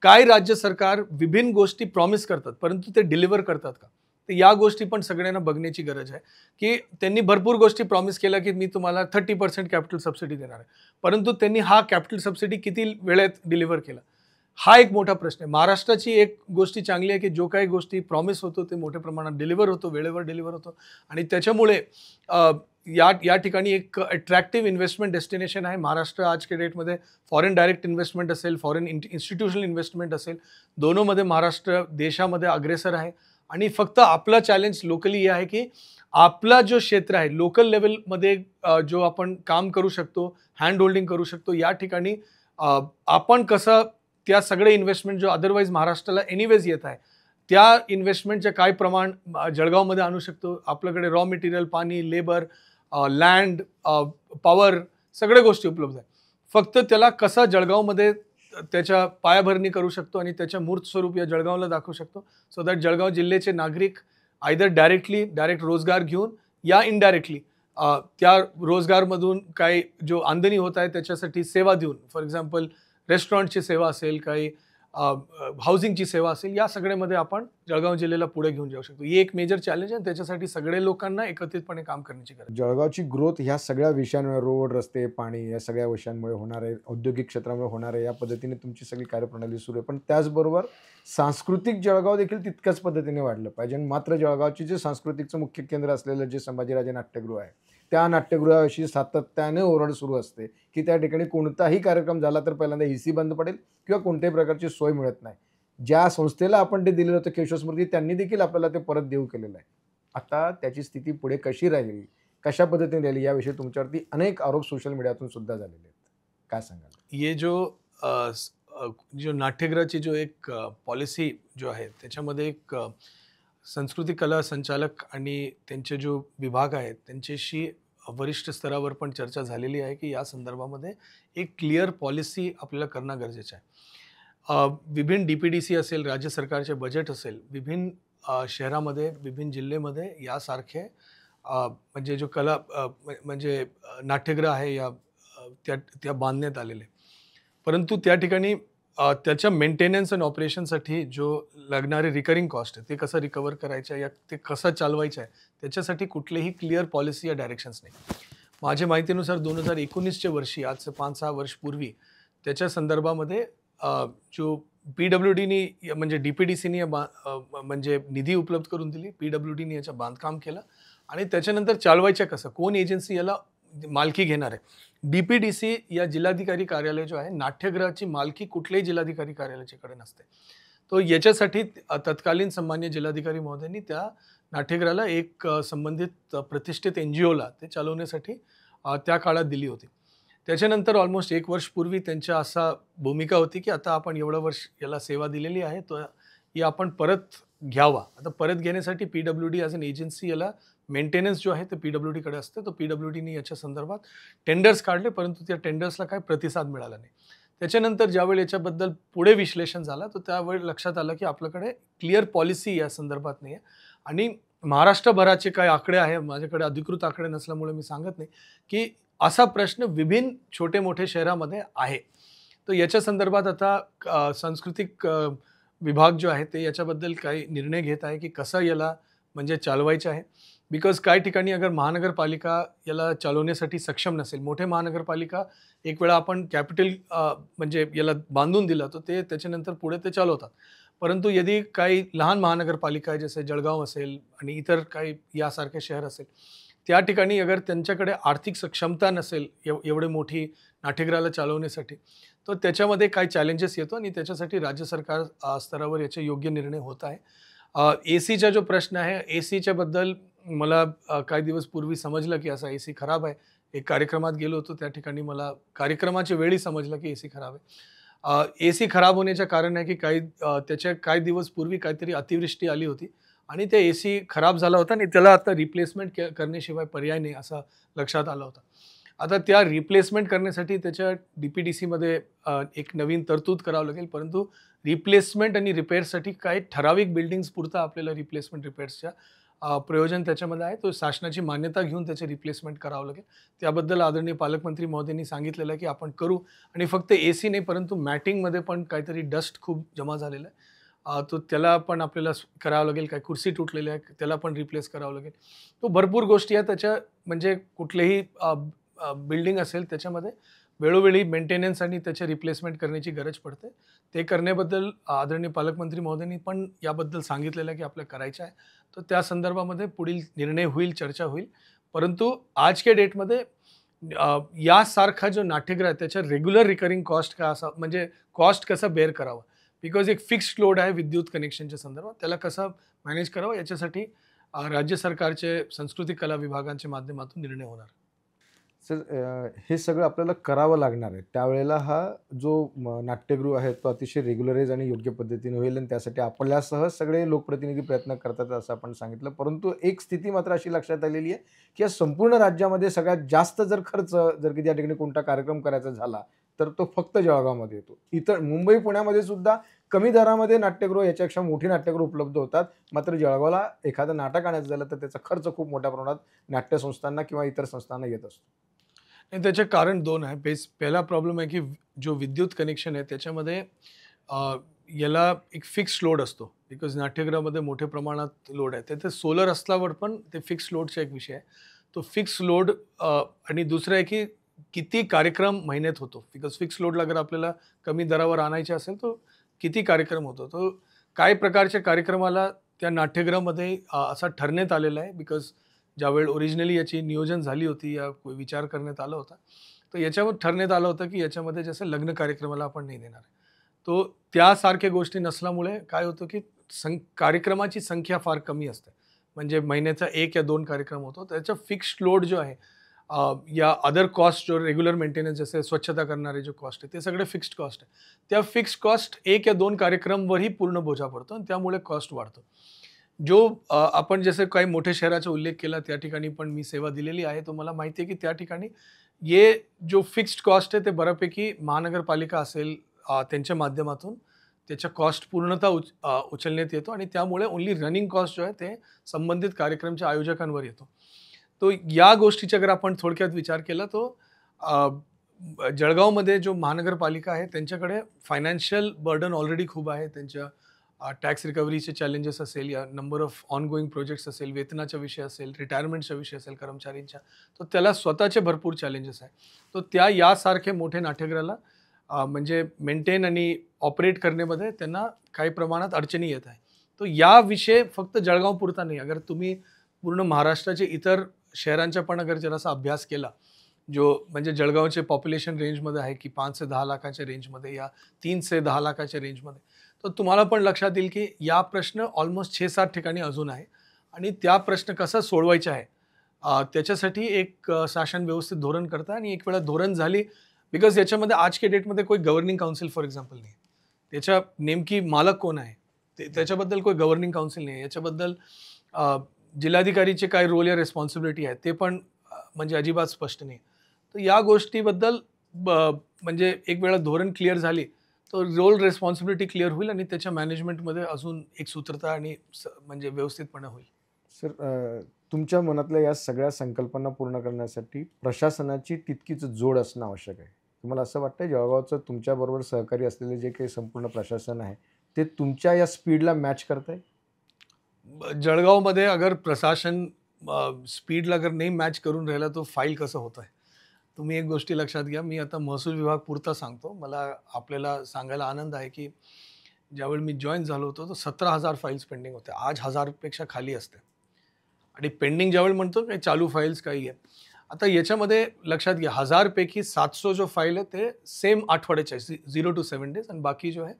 काही राज्य सरकार विभिन्न गोष्टी प्रॉमिस करतात, परंतु ते डिलिव्हर करतात का? तर या गोष्टी पण सगळ्यांना बघण्याची गरज आहे, की त्यांनी भरपूर गोष्टी प्रॉमिस केल्या, की मी तुम्हाला 30% कॅपिटल सबसिडी देणार आहे. परंतु त्यांनी हा कॅपिटल सबसिडी किती वेळेत डिलिव्हर केला? हा एक मोठा प्रश्न आहे. महाराष्ट्राची एक गोष्टी चांगली आहे, की जो काही गोष्टी प्रॉमिस होतो ते मोठ्या प्रमाणात डिलिव्हर होतो, वेळेवर डिलिव्हर होतो आणि त्याच्यामुळे या ठिकाणी एक अट्रॅक्टिव्ह इन्व्हेस्टमेंट डेस्टिनेशन आहे. महाराष्ट्र आजच्या डेटमध्ये फॉरेन डायरेक्ट इन्व्हेस्टमेंट असेल, फॉरेन इन्स्टिट्यूशनल इन्व्हेस्टमेंट असेल, दोनोंमध्ये महाराष्ट्र देशामध्ये अग्रेसर आहे. आणि फक्त आपला चॅलेंज लोकली हे आहे, की आपला जो क्षेत्र आहे लोकल लेवलमध्ये जो आपण काम करू शकतो, हँड होल्डिंग करू शकतो, या ठिकाणी आपण कसं त्या सगळे इन्व्हेस्टमेंट जो अदरवाईज महाराष्ट्राला एनिवेज येत आहे, त्या इन्व्हेस्टमेंटचे काय प्रमाण जळगावमध्ये आणू शकतो. आपल्याकडे रॉ मटेरियल, पाणी, लेबर, लँड, पॉवर सगळ्या गोष्टी उपलब्ध आहेत. फक्त त्याला कसा जळगावमध्ये त्याच्या पायाभरणी करू शकतो आणि त्याच्या मूर्त स्वरूप या जळगावला दाखवू शकतो, सो दॅट जळगाव जिल्ह्याचे नागरिक आयदर डायरेक्ट रोजगार घेऊन या इनडायरेक्टली त्या रोजगारमधून काही जो आमदनी होत आहे त्याच्यासाठी सेवा देऊन, फॉर एक्झाम्पल रेस्टॉरंटची सेवा असेल, काही हाऊसिंगची सेवा असेल, या सगळ्यामध्ये आपण जळगाव जिल्ह्याला पुढे घेऊन जाऊ शकतो. ही एक मेजर चॅलेंज आहे. त्याच्यासाठी सगळे लोकांना एकत्रितपणे काम करण्याची गरज आहे. जळगावची ग्रोथ ह्या सगळ्या विषयांमुळे, रोड, रस्ते, पाणी या सगळ्या विषयांमुळे होणार आहे, औद्योगिक क्षेत्रामुळे होणार आहे. या पद्धतीने तुमची सगळी कार्यप्रणाली सुरू आहे. पण त्याचबरोबर सांस्कृतिक जळगाव देखील तितक्याच पद्धतीने वाढलं पाहिजे. मात्र जळगावचे जे सांस्कृतिकचं मुख्य केंद्र असलेलं जे संभाजीराजे नाट्यगृह आहे, त्या नाट्यगृहाविषयी सातत्याने ओरड सुरू असते, की त्या ठिकाणी कोणताही कार्यक्रम झाला तर पहिल्यांदा EC बंद पडेल किंवा कोणत्याही प्रकारची सोय मिळत नाही. ज्या संस्थेला आपण ते दिलेलं होतं केशव स्मृती, त्यांनी देखील आपल्याला ते परत देऊ केलेलं आहे. आता त्याची स्थिती पुढे कशी राहील, कशा पद्धतीने राहील, याविषयी तुमच्यावरती अनेक आरोप सोशल मीडियातून सुद्धा झालेले आहेत. काय सांगाल? ये जो नाट्यगृहाची जो एक पॉलिसी जो आहे त्याच्यामध्ये एक सांस्कृतिक कला संचालक आणि त्यांचे जो विभाग आहेत त्यांच्याशी वरिष्ठ स्तरावर पण चर्चा झालेली आहे, की या संदर्भामध्ये एक क्लिअर पॉलिसी आपल्याला करणं गरजेचं आहे. विभिन्न DPDC असेल, राज्य सरकारचे बजेट असेल, विभिन्न शहरामध्ये, विभिन्न जिल्ह्यामध्ये यासारखे म्हणजे जो कला म्हणजे नाट्यगृह आहे या त्या बांधण्यात आलेले. परंतु त्या ठिकाणी त्याच्या मेंटेनन्स अँड ऑपरेशनसाठी जो लागणारे रिकरिंग कॉस्ट आहे ते कसं रिकवर करायचं या ते कसं चालवायचं आहे त्याच्यासाठी कुठलेही क्लिअर पॉलिसी या डायरेक्शन्स नाही. माझ्या माहितीनुसार 2019च्या वर्षी, आज 5-6 वर्ष पूर्वी, त्याच्या संदर्भामध्ये जो PWDनी म्हणजे DPDCनी म्हणजे निधी उपलब्ध करून दिली, PWDनी याचं बांधकाम केलं आणि त्याच्यानंतर चालवायचं कसं, कोण एजन्सी याला मालकी घेणार आहे. DPDC या जिल्हाधिकारी कार्यालय जो आहे, नाट्यगृहाची मालकी कुठल्याही जिल्हाधिकारी कार्यालयाच्याकडे नसते. तो याच्यासाठी तत्कालीन सन्मान्य जिल्हाधिकारी महोदयांनी त्या नाट्यगृहाला एक संबंधित प्रतिष्ठित NGOला ते चालवण्यासाठी त्या काळात दिली होती. त्याच्यानंतर ऑलमोस्ट 1 वर्ष पूर्वी त्यांच्या असा भूमिका होती, की आता आपण एवढं वर्ष याला सेवा दिलेली आहे, तर ही आपण परत घ्यावा. आता परत घेण्यासाठी PWD ॲज अन एजन्सी याला मेंटेनन्स जो आहे ते PWDकडे असते. तो PWDनी याच्या संदर्भात टेंडर्स काढले, परंतु त्या टेंडर्सला काही प्रतिसाद मिळाला नाही. त्याच्यानंतर ज्यावेळी याच्याबद्दल पुढे विश्लेषण झालं, तर त्यावेळी लक्षात आलं, की आपल्याकडे क्लिअर पॉलिसी या संदर्भात नाही आहे आणि महाराष्ट्रभराचे काही आकडे आहे, माझ्याकडे अधिकृत आकडे नसल्यामुळे मी सांगत नाही, की असा प्रश्न विभिन्न छोटे मोठे शहरामध्ये आहे. तर याच्या संदर्भात आता सांस्कृतिक विभाग जो आहे ते याच्याबद्दल काही निर्णय घेत आहे, की कसं याला म्हणजे चालवायचं आहे. बिकॉज काही ठिकाणी अगर महानगरपालिका याला चालवण्यासाठी सक्षम नसेल, मोठे महानगरपालिका एक वेळा आपण कॅपिटल म्हणजे याला बांधून दिलं तर ते त्याच्यानंतर पुढे ते चालवतात. परंतु यदि काही लहान महानगरपालिका आहे, जसे जळगाव असेल आणि इतर काही यासारखे शहर असेल, त्या ठिकाणी अगर त्यांच्याकडे आर्थिक सक्षमता नसेल एवढे मोठी नाट्यगृहाला चालवण्यासाठी, तो त्याच्यामध्ये काय चॅलेंजेस येतो आणि त्याच्यासाठी राज्य सरकार स्तरावर याचे योग्य निर्णय होत आहे. एसीचा जो प्रश्न आहे, एसीच्या बद्दल मला काही दिवस पूर्वी समजलं की असा एसी खराब आहे. एक कार्यक्रमात गेलो होतो, त्या ठिकाणी मला कार्यक्रमाच्या वेळी समजलं की एसी खराब आहे. एसी खराब होण्याचं कारण आहे की त्याच्या काही दिवस पूर्वी काहीतरी अतिवृष्टी आली होती आणि ते एसी खराब झाला होता आणि त्याला आता रिप्लेसमेंट करण्याशिवाय पर्याय नाही असं लक्षात आलं होतं. आता त्या रिप्लेसमेंट करण्यासाठी त्याच्या DPDCमध्ये एक नवीन तरतूद करावं लागेल, परंतु रिप्लेसमेंट आणि रिपेअरसाठी काही ठराविक बिल्डिंग्स पुरता आपल्याला रिप्लेसमेंट रिपेअर्सच्या प्रयोजन त्याच्यामध्ये आहे. तो शासनाची मान्यता घेऊन त्याचे रिप्लेसमेंट करावं लागेल. त्याबद्दल आदरणीय पालकमंत्री महोदयांनी सांगितलेलं आहे की आपण करू आणि फक्त एसी नाही, परंतु मॅटिंगमध्ये पण काहीतरी डस्ट खूप जमा झालेला आहे. तो त्याला पण आपल्याला करावं लागेल. काही कुर्सी तुटलेल्या आहे, त्याला पण रिप्लेस करावं लागेल. तो भरपूर गोष्टी आहेत त्याच्या, म्हणजे कुठलेही बिल्डिंग असेल त्याच्यामध्ये वेळोवेळी मेंटेनन्स आणि त्याचे रिप्लेसमेंट करण्याची गरज पडते. ते करण्याबद्दल आदरणीय पालकमंत्री महोदयांनी पण याबद्दल सांगितलेलं आहे की आपल्याला करायचं आहे. तर त्या संदर्भामध्ये पुढील निर्णय होईल, चर्चा होईल. परंतु आज के डेटमध्ये यासारखा जो नाट्यगृह आहे त्याच्या रेग्युलर रिकरिंग कॉस्ट का असा, म्हणजे कॉस्ट कसा बेअर करावा, बिकॉज एक फिक्स्ड लोड आहे विद्युत कनेक्शनच्या संदर्भात, त्याला कसं मॅनेज करावं याच्यासाठी राज्य सरकारचे सांस्कृतिक कला विभागांच्या माध्यमातून निर्णय होणार. सर, हे सगळं आपल्याला करावं लागणार आहे. त्यावेळेला हा जो नाट्यगृह आहे तो अतिशय रेग्युलराइज आणि योग्य पद्धतीने होईल आणि त्यासाठी आपल्यासह सगळे लोकप्रतिनिधी प्रयत्न करतात असं आपण सांगितलं. परंतु एक स्थिती मात्र अशी लक्षात आलेली आहे की या संपूर्ण राज्यामध्ये सगळ्यात जास्त जर खर्च जर की त्या ठिकाणी कोणता कार्यक्रम करायचा झाला तर तो फक्त जळगावमध्ये येतो. इतर मुंबई, पुण्यामध्ये सुद्धा कमी दरामध्ये नाट्यगृह, याच्यापेक्षा मोठी नाट्यगृह उपलब्ध होतात. मात्र जळगावला एखादं नाटक आणायचं झालं तर त्याचा खर्च खूप मोठ्या प्रमाणात नाट्यसंस्थांना किंवा इतर संस्थांना येत असतो. आणि त्याचे कारण दोन आहे. पहिला प्रॉब्लेम आहे की जो विद्युत कनेक्शन आहे त्याच्यामध्ये याला एक फिक्स लोड असतो, बिकॉज नाट्यगृहामध्ये मोठ्या प्रमाणात लोड आहे. ते सोलर असल्यावर पण ते फिक्स लोडचा एक विषय आहे. तो फिक्स लोड आणि दुसरं आहे की किती कार्यक्रम महिन्यात होतो, बिकॉज फिक्स लोडला अगर आपल्याला कमी दरावर आणायचे असेल तर किती कार्यक्रम होतो. तो काय प्रकारच्या कार्यक्रमाला त्या नाट्यगृहामध्ये असा ठरण्यात आलेला आहे, बिकॉज ज्यावेळी ओरिजिनली याची नियोजन झाली होती या विचार करण्यात आला होता, तर याच्यावर ठरण्यात आलं होतं की याच्यामध्ये जसं लग्न कार्यक्रमाला आपण नाही देणार. तो त्यासारख्या गोष्टी नसल्यामुळे काय होतं की कार्यक्रमाची संख्या फार कमी असते, म्हणजे महिन्याचा 1 या 2 कार्यक्रम होतो. त्याचा फिक्स्ड लोड जो आहे या अदर कॉस्ट जो रेग्युलर मेंटेनन्स जसे स्वच्छता करणारे जो कॉस्ट आहे ते सगळे फिक्स्ड कॉस्ट आहे. त्या फिक्स्ड कॉस्ट 1 या 2 कार्यक्रमवरही पूर्ण बोजा पडतो आणि त्यामुळे कॉस्ट वाढतो. जो आपण जसे काही मोठ्या शहराचा उल्लेख केला त्या ठिकाणी पण मी सेवा दिलेली आहे. तो मला माहिती आहे की त्या ठिकाणी ये जो फिक्स्ड कॉस्ट आहे ते बऱ्यापैकी महानगरपालिका असेल त्यांच्या माध्यमातून त्याच्या कॉस्ट पूर्णतः उचलण्यात येतो आणि त्यामुळे ओन्ली रनिंग कॉस्ट जो आहे ते संबंधित कार्यक्रमच्या आयोजकांवर येतो. तो या गोष्टीचा अगर आपण थोडक्यात विचार केला तो जळगावमध्ये जो महानगरपालिका आहे त्यांच्याकडे फायनान्शियल बर्डन ऑलरेडी खूप आहे. त्यांच्या टॅक्स रिकव्हरीचे चॅलेंजेस असेल या नंबर ऑफ ऑनगोईंग प्रोजेक्ट्स असेल, वेतनाचा विषय असेल, रिटायरमेंटचा विषय असेल कर्मचाऱ्यांच्या, तर त्याला स्वतःचे भरपूर चॅलेंजेस आहे. तो यासारखे मोठे नाट्यगृहाला म्हणजे मेंटेन आणि ऑपरेट करण्यामध्ये त्यांना काही प्रमाणात अडचणी येत आहे. तो या विषय फक्त जळगावपुरता नाही, अगर तुम्ही पूर्ण महाराष्ट्राचे इतर शहरांचा पण अगर जरासा अभ्यास केला, जो म्हणजे जळगावचे पॉप्युलेशन रेंजमध्ये आहे की 5 ते 10 लाखाच्या रेंजमध्ये या 3 ते 10 लाखाच्या रेंजमध्ये, तर तुम्हाला पण लक्षात येईल की या प्रश्न ऑलमोस्ट 6-7 ठिकाणी अजून आहे आणि त्या प्रश्न कसा सोडवायचा आहे त्याच्यासाठी एक शासन व्यवस्थित धोरण करतं आणि एक वेळा धोरण झाली, बिकॉज याच्यामध्ये आज के डेटमध्ये कोई गव्हर्निंग काउन्सिल फॉर एक्झाम्पल नाही. त्याच्या नेमकी मालक कोण आहे त्याच्याबद्दल कोई गव्हर्निंग काउन्सिल नाही. याच्याबद्दल जिल्हाधिकारीचे काय रोल या रिस्पॉन्सिबिलिटी आहे ते पण म्हणजे अजिबात स्पष्ट नाही. तर या गोष्टीबद्दल म्हणजे एक वेळा धोरण क्लिअर झाली तो रोल रिस्पॉन्सिबिलिटी क्लिअर होईल आणि त्याच्या मॅनेजमेंटमध्ये अजून एक सूत्रता आणि म्हणजे व्यवस्थितपणे होईल. सर, तुमच्या मनातल्या या सगळ्या संकल्पना पूर्ण करण्यासाठी प्रशासनाची तितकीच जोड असणं आवश्यक आहे. तुम्हाला असं वाटतं जळगावचं तुमच्याबरोबर सहकारी असलेले जे काही संपूर्ण प्रशासन आहे ते तुमच्या या स्पीडला मॅच करत आहे? जळगावमध्ये अगर प्रशासन स्पीडला अगर नाही मॅच करून राहिला तो फाईल कसं होत आहे. तुम्ही एक गोष्टी लक्षात घ्या, मी आता महसूल विभाग पुरता सांगतो. मला आपल्याला सांगायला आनंद आहे की ज्यावेळी मी जॉईन झालो होतो तर 17,000 फाईल्स पेंडिंग होत्या. आज 1000पेक्षा खाली असते आणि पेंडिंग ज्यावेळी म्हणतो काही चालू फाईल्स काही आहे. आता याच्यामध्ये लक्षात घ्या 1000 पैकी 700 जो फाईल आहे ते सेम आठवड्याचे आहे 0 to 7 days आणि बाकी जो आहे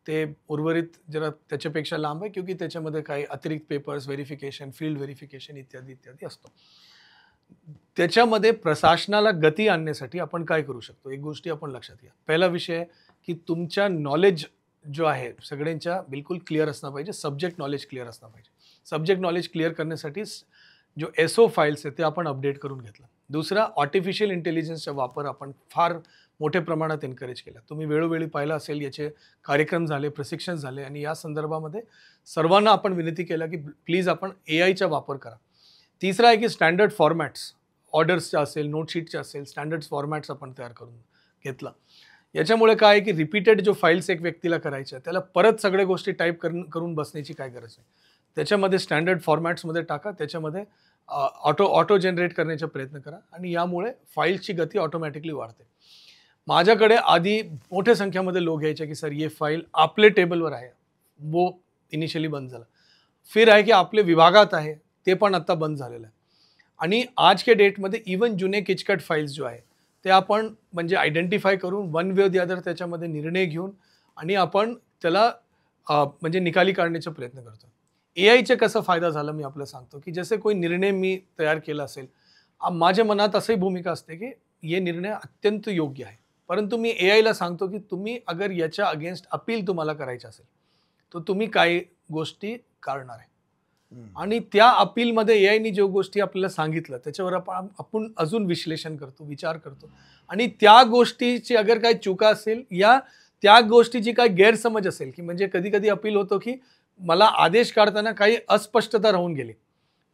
ते उर्वरित जरा त्याच्यापेक्षा लांब आहे क्योंकि त्याच्यामध्ये काही अतिरिक्त पेपर्स व्हेरिफिकेशन फील्ड व्हेरिफिकेशन इत्यादी इत्यादी असतो. त्याच्यामध्ये प्रशासनाला गती आणण्यासाठी आपण काय करू शकतो एक गोष्टी आपण लक्षात घ्या. पहिला विषय आहे की तुमच्या नॉलेज जो आहे सगळ्यांच्या बिलकुल क्लिअर असणं पाहिजे. सब्जेक्ट नॉलेज क्लिअर असणं पाहिजे. सब्जेक्ट नॉलेज क्लिअर करण्यासाठी जो SO फाईल्स आहेत ते आपण अपडेट करून घेतलं. दुसरा आर्टिफिशियल इंटेलिजन्सचा वापर आपण फार मोठ्या प्रमाणात एनकरेज केला. तुम्ही वेळोवेळी पाहिलं असेल याचे कार्यक्रम झाले प्रशिक्षण झाले आणि या संदर्भामध्ये सर्वांना आपण विनंती केला की प्लीज आपण AIचा वापर करा. तिसरा आहे की स्टँडर्ड फॉर्मॅट्स ऑर्डर्सचा असेल नोटशीटचा असेल स्टँडर्ड फॉर्मॅट्स आपण तयार करून घेतला. याच्यामुळे काय आहे की रिपीटेड जो फाईल्स एक व्यक्तीला करायच्या त्याला परत सगळ्या गोष्टी टाईप करून बसण्याची काय गरज आहे. त्याच्यामध्ये स्टँडर्ड फॉर्मॅट्समध्ये टाका त्याच्यामध्ये ऑटो जनरेट करण्याचा प्रयत्न करा आणि यामुळे फाईलची गती ऑटोमॅटिकली वाढते. माझ्याकडे आधी मोठ्या संख्येमध्ये लोक यायचे की सर ये फाईल आपले टेबलवर आहे वो इनिशियली बंद झाला. फिर आहे की आपले विभागात आहे ते पण आता बंद झालेलं आहे. आणि आज के डेटमध्ये इवन जुने किचकट फाईल्स जो आहे ते आपण म्हणजे आयडेंटिफाय करून वन वे दी अदर त्याच्यामध्ये निर्णय घेऊन आणि आपण त्याला म्हणजे निकाली काढण्याचा प्रयत्न करतो. AIचे कसा फायदा झाला मी आपल्याला सांगतो की जसे कोई निर्णय मी तयार केला असेल माझ्या मनात असंही भूमिका असते की हे निर्णय अत्यंत योग्य आहे परंतु मी AIला सांगतो की तुम्ही अगर याच्या अगेन्स्ट अपील तुम्हाला करायचं असेल तर तुम्ही काही गोष्टी काढणार आहे आणि त्या अपीलमध्ये AIने जो गोष्टी आपल्याला सांगितलं त्याच्यावर आपण अजून विश्लेषण करतो विचार करतो आणि त्या गोष्टीची अगर काही चुका असेल या त्या गोष्टीची काही गैरसमज असेल की म्हणजे कधी कधी अपील होतो की मला आदेश काढताना काही अस्पष्टता राहून गेली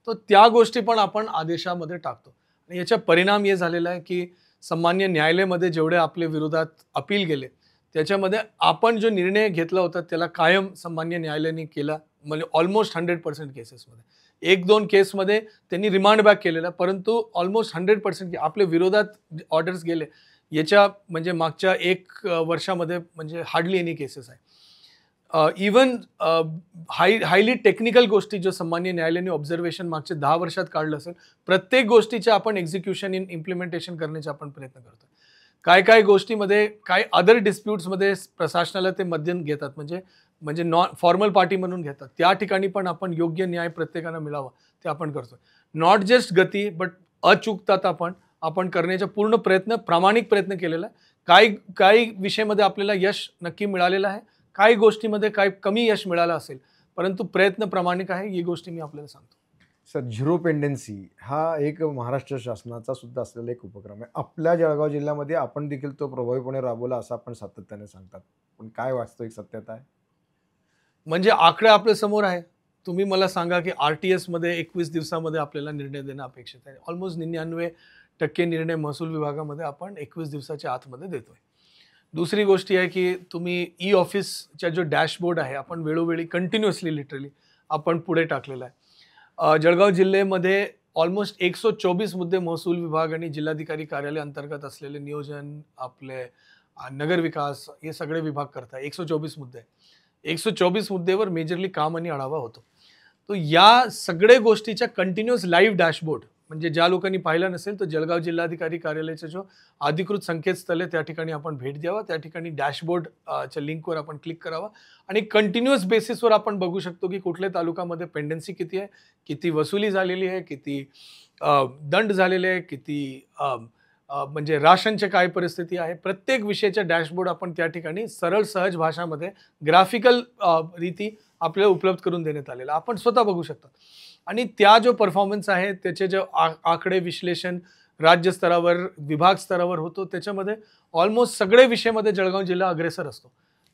तर त्या गोष्टी पण आपण आदेशामध्ये टाकतो आणि याचा परिणाम हे झालेला आहे की सामान्य न्यायालयामध्ये जेवढे आपल्या विरोधात अपील गेले त्याच्यामध्ये आपण जो निर्णय घेतला होता त्याला कायम सामान्य न्यायालयाने केला म्हणजे ऑलमोस्ट 100% केसेसमध्ये 1-2 केसमध्ये त्यांनी रिमांड बॅक केलेला परंतु ऑलमोस्ट 100% आपल्या विरोधात ऑर्डर्स गेले याच्या म्हणजे मागच्या 1 वर्षामध्ये म्हणजे हार्डली एनी केसेस आहे. इवन हायली टेक्निकल गोष्टी जो सामान्य न्यायालयाने ऑब्झर्वेशन मागच्या 10 वर्षात काढलं असेल प्रत्येक गोष्टीचे आपण एक्झिक्युशन इम्प्लिमेंटेशन करण्याचा आपण प्रयत्न करतो. काय गोष्टीमध्ये काय अदर डिस्प्यूट्समध्ये प्रशासनाला ते मध्यम घेतात म्हणजे नॉन फॉर्मल पार्टी म्हणून घेतात त्या ठिकाणी पण आपण योग्य न्याय प्रत्येकाला मिळावा ते आपण करतो. नॉट जस्ट गती बट अचूकता आपण करण्याचा पूर्ण प्रयत्न प्रामाणिक प्रयत्न केलेला आहे. काही विषयामध्ये आपल्याला यश नक्की मिळालेलं आहे काही गोष्टीमध्ये काय कमी यश मिळालं असेल परंतु प्रयत्न प्रामाणिक आहे ही गोष्टी मी आपल्याला सांगतो. सर झिरो पेंडन्सी हा एक महाराष्ट्र शासनाचा सुद्धा असलेला एक उपक्रम आहे. आपल्या जळगाव जिल्ह्यामध्ये आपण देखील तो प्रभावीपणे राबवला असं आपण सातत्याने सांगतात पण काय वास्तविक सत्यता आहे म्हणजे आकडे आपल्या समोर आहे. तुम्ही मला सांगा की RTS मध्ये 21 दिवसामध्ये आपल्याला निर्णय देणं अपेक्षित आहे. ऑलमोस्ट 99% निर्णय महसूल विभागामध्ये आपण 21 दिवसाच्या आतमध्ये देतोय. दुसरी गोष्टी आहे की तुम्ही ऑफिसच्या जो डॅशबोर्ड आहे आपण वेळोवेळी कंटिन्युअसली लिटरली आपण पुढे टाकलेला आहे. जळगाव जिल्ह्यामध्ये ऑलमोस्ट 124 मुद्दे महसूल विभाग आणि जिल्हाधिकारी कार्यालय अंतर्गत असलेले नियोजन आपले नगर विकास हे सगळे विभाग करतात. 124 मुद्दे 124 मुद्देवर मेजरली काम आणि आढावा होतो. तो या सगळ्या गोष्टीच्या कंटिन्युअस लाईव्ह डॅशबोर्ड म्हणजे ज्या लोकांनी पाहिलं नसेल तर जळगाव जिल्हाधिकारी कार्यालयाचा जो अधिकृत संकेतस्थळ आहे त्या ठिकाणी आपण भेट द्यावा. त्या ठिकाणी डॅशबोर्डच्या लिंकवर आपण क्लिक करावा आणि कंटिन्युअस बेसिसवर आपण बघू शकतो की कुठल्या तालुक्यामध्ये पेंडन्सी किती आहे किती वसुली झालेली आहे किती दंड झालेले आहे किती म्हणजे राशनचे काय परिस्थिती आहे प्रत्येक विषयाच्या डॅशबोर्ड आपण त्या ठिकाणी सरळ सहज भाषामध्ये ग्राफिकल रीती आपल्याला उपलब्ध करून देण्यात आलेला आपण स्वतः बघू शकता. आणि त्या जो परफॉर्मन्स आहे त्याचे जे आकडे विश्लेषण राज्य स्तरावर विभाग स्तरावर होतो त्याच्यामध्ये ऑलमोस्ट सगळे विषयामध्ये जळगाव जिल्हा अग्रेसर असतो.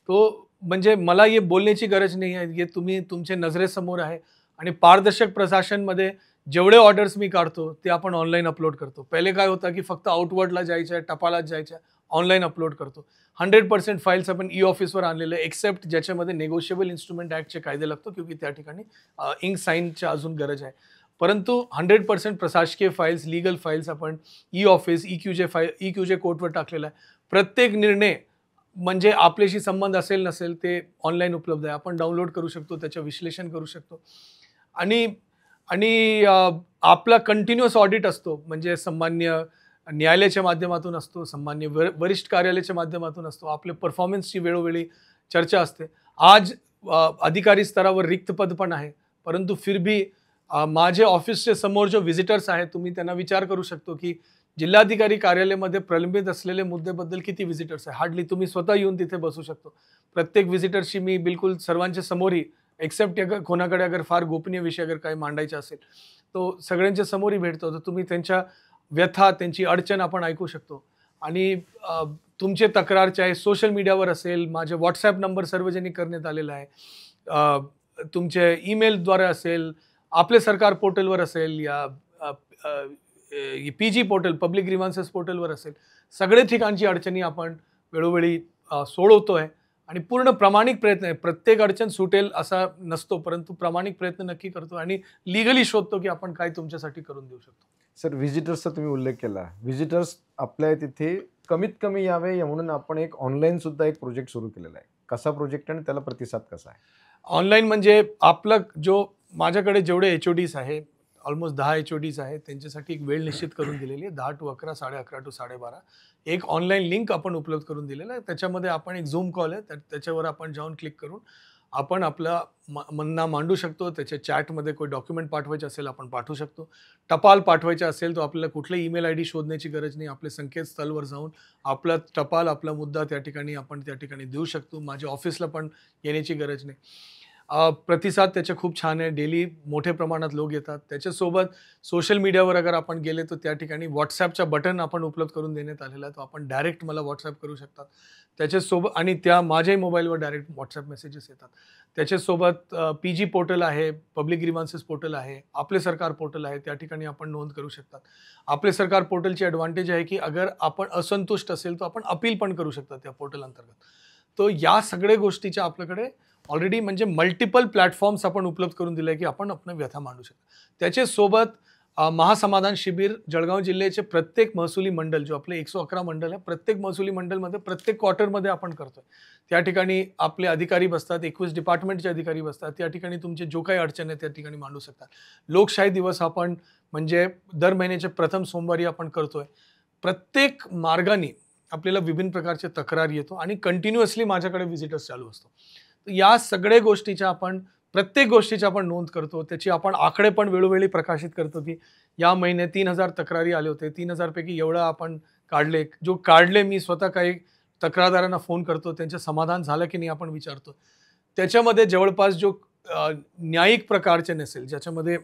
तो म्हणजे मला हे बोलण्याची गरज नाही आहे हे तुम्ही तुमच्या नजरेसमोर आहे. आणि पारदर्शक प्रशासनमध्ये जेवढे ऑर्डर्स मी काढतो ते आपण ऑनलाईन अपलोड करतो. पहिले काय होतं की फक्त आउटवर्डला जायच्या टपालात जायच्या ऑनलाईन अपलोड करतो. 100% फाईल्स आपण ऑफिसवर आणलेले एक्सेप्ट ज्याच्यामध्ये नेगोशिएबल इन्स्ट्रुमेंट ॲक्टचे कायदे लागतो क्योंकि त्या ठिकाणी इंक साईनची अजून गरज आहे. परंतु 100% प्रशासकीय फाईल्स लीगल फाईल्स आपण ऑफिस EQJ कोर्टवर टाकलेला आहे. प्रत्येक निर्णय म्हणजे आपल्याशी संबंध असेल नसेल ते ऑनलाईन उपलब्ध आहे. आपण डाउनलोड करू शकतो त्याचं विश्लेषण करू शकतो. आणि आणि आपला कंटिन्युअस ऑडिट असतो, म्हणजे सन्मान्य न्यायालयाच्या माध्यमातून असतो, सन्मान्य वरिष्ठ कार्यालयाच्या माध्यमातून असतो. आपल्या परफॉर्मन्सची वेळोवेळी चर्चा असते. आज अधिकारी स्तरावर रिक्त पद पण आहे, परंतु फिर भी माझे ऑफिसचे समोर जो व्हिजिटर्स आहेत, तुम्ही त्यांना विचार करू शकतो की जिल्हाधिकारी कार्यालयामध्ये प्रलंबित असलेले मुद्द्याबद्दल किती व्हिजिटर्स आहे. हार्डली तुम्ही स्वतः येऊन तिथे बसू शकतो. प्रत्येक व्हिजिटरशी मी बिलकुल सर्वांच्या समोरही, एक्सेप्ट अगर कोणाकडे अगर फार गोपनीय विषय अगर काही मांडायचा असेल, तो सगळ्यांच्या समोरही भेटतो. तर तुम्ही त्यांच्या व्यथा, त्यांची अडचण आपण ऐकू शकतो. आणि तुमचे तक्रार चाहे सोशल मीडियावर असेल, माझे व्हॉट्सॲप नंबर सार्वजनिक करण्यात आलेला आहे, तुमचे ईमेलद्वारे असेल, आपले सरकार पोर्टलवर असेल, या PG पोर्टल, पब्लिक ग्रीव्हन्सेस पोर्टलवर असेल, सगळे ठिकाणची अडचणी आपण वेळोवेळी सोडवतोय. आणि पूर्ण प्रामाणिक प्रयत्न आहे. प्रत्येक अडचण सुटेल असा नसतो, परंतु प्रामाणिक प्रयत्न नक्की करतो आणि लिगली शोधतो की आपण काय तुमच्यासाठी करून देऊ शकतो. सर, व्हिजिटर्सचा तुम्ही उल्लेख केला. व्हिजिटर्स आपल्या तिथे कमीत कमी यावे म्हणून आपण एक ऑनलाईन सुद्धा एक प्रोजेक्ट सुरू केलेला आहे. कसा प्रोजेक्ट आणि त्याला प्रतिसाद कसा आहे? ऑनलाईन म्हणजे आपलं जो माझ्याकडे जेवढे HODs आहे, ऑलमोस्ट 10 HODs आहेत, त्यांच्यासाठी एक वेळ निश्चित करून दिलेली आहे. 10 to 11, 11:30 to 12:30. एक ऑनलाईन लिंक आपण उपलब्ध करून दिलेला आहे. त्याच्यामध्ये आपण एक झूम कॉल आहे, त्याच्यावर आपण जाऊन क्लिक करून आपण आपला म्हणणं मांडू शकतो. त्याच्या चॅटमध्ये कोई डॉक्युमेंट पाठवायचे असेल आपण पाठवू शकतो. टपाल पाठवायचे असेल तर आपल्याला कुठले ईमेल ID शोधण्याची गरज नाही. आपले संकेतस्थळावर जाऊन आपला टपाल, आपला मुद्दा त्या ठिकाणी देऊ शकतो. माझ्या ऑफिसला पण येण्याची गरज नाही. प्रतिसाद त्याचे खूप छान आहे. डेली मोठ्या प्रमाणात लोक येतात. त्याच्यासोबत सोशल मीडियावर अगर आपण गेले तर त्या ठिकाणी व्हॉट्सॲपचा बटन आपण उपलब्ध करून देण्यात आलेला आहे. तो आपण डायरेक्ट मला व्हॉट्सॲप करू शकतात. त्याच्यासोबत आणि त्या माझ्याही मोबाईलवर डायरेक्ट व्हॉट्सॲप मेसेजेस येतात. त्याच्यासोबत PG पोर्टल आहे, पब्लिक ग्रीव्हन्सेस पोर्टल आहे, आपले सरकार पोर्टल आहे, त्या ठिकाणी आपण नोंद करू शकतात. आपले सरकार पोर्टलची ॲडव्हान्टेज आहे की अगर आपण असंतुष्ट असेल तर आपण अपील पण करू शकतात त्या पोर्टल अंतर्गत. तो या सगळ्या गोष्टीच्या आपल्याकडे ऑलरेडी म्हणजे मल्टिपल प्लॅटफॉर्म्स आपण उपलब्ध करून दिले की आपण आपली व्यथा मांडू शकतो. त्याच्यासोबत महासमाधान शिबिर जळगाव जिल्ह्याचे प्रत्येक महसुली मंडळ, जो आपले 111 मंडळ आहे, प्रत्येक महसुली मंडळमध्ये प्रत्येक क्वार्टरमध्ये आपण करतोय. त्या ठिकाणी आपले अधिकारी बसतात, 21 डिपार्टमेंटचे अधिकारी बसतात. त्या ठिकाणी तुमचे जो काही अडचण आहे त्या ठिकाणी मांडू शकतात. लोकशाही दिवस आपण म्हणजे दर महिन्याच्या प्रथम सोमवारी आपण करतोय. प्रत्येक मार्गाने आपल्याला विभिन्न प्रकारचे तक्रार येतो आणि कंटिन्युअसली माझ्याकडे व्हिजिटर्स चालू असतो. या सगळ्या गोष्टीच्या प्रत्येक गोष्टीची आपण नोंद करतो. त्याची आपण आकडे पण वेळोवेळी प्रकाशित करतो की या महिन्यात 3000 तक्रारी आले होते, 3000 पैकी एवढं आपण काढले मी स्वतः काही तक्रारदारांना फोन करतो, त्यांचं समाधान झालं की नाही आपण विचारतो. त्याच्यामध्ये जवळपास जो न्यायिक प्रकारचे नसेल, ज्याच्यामध्ये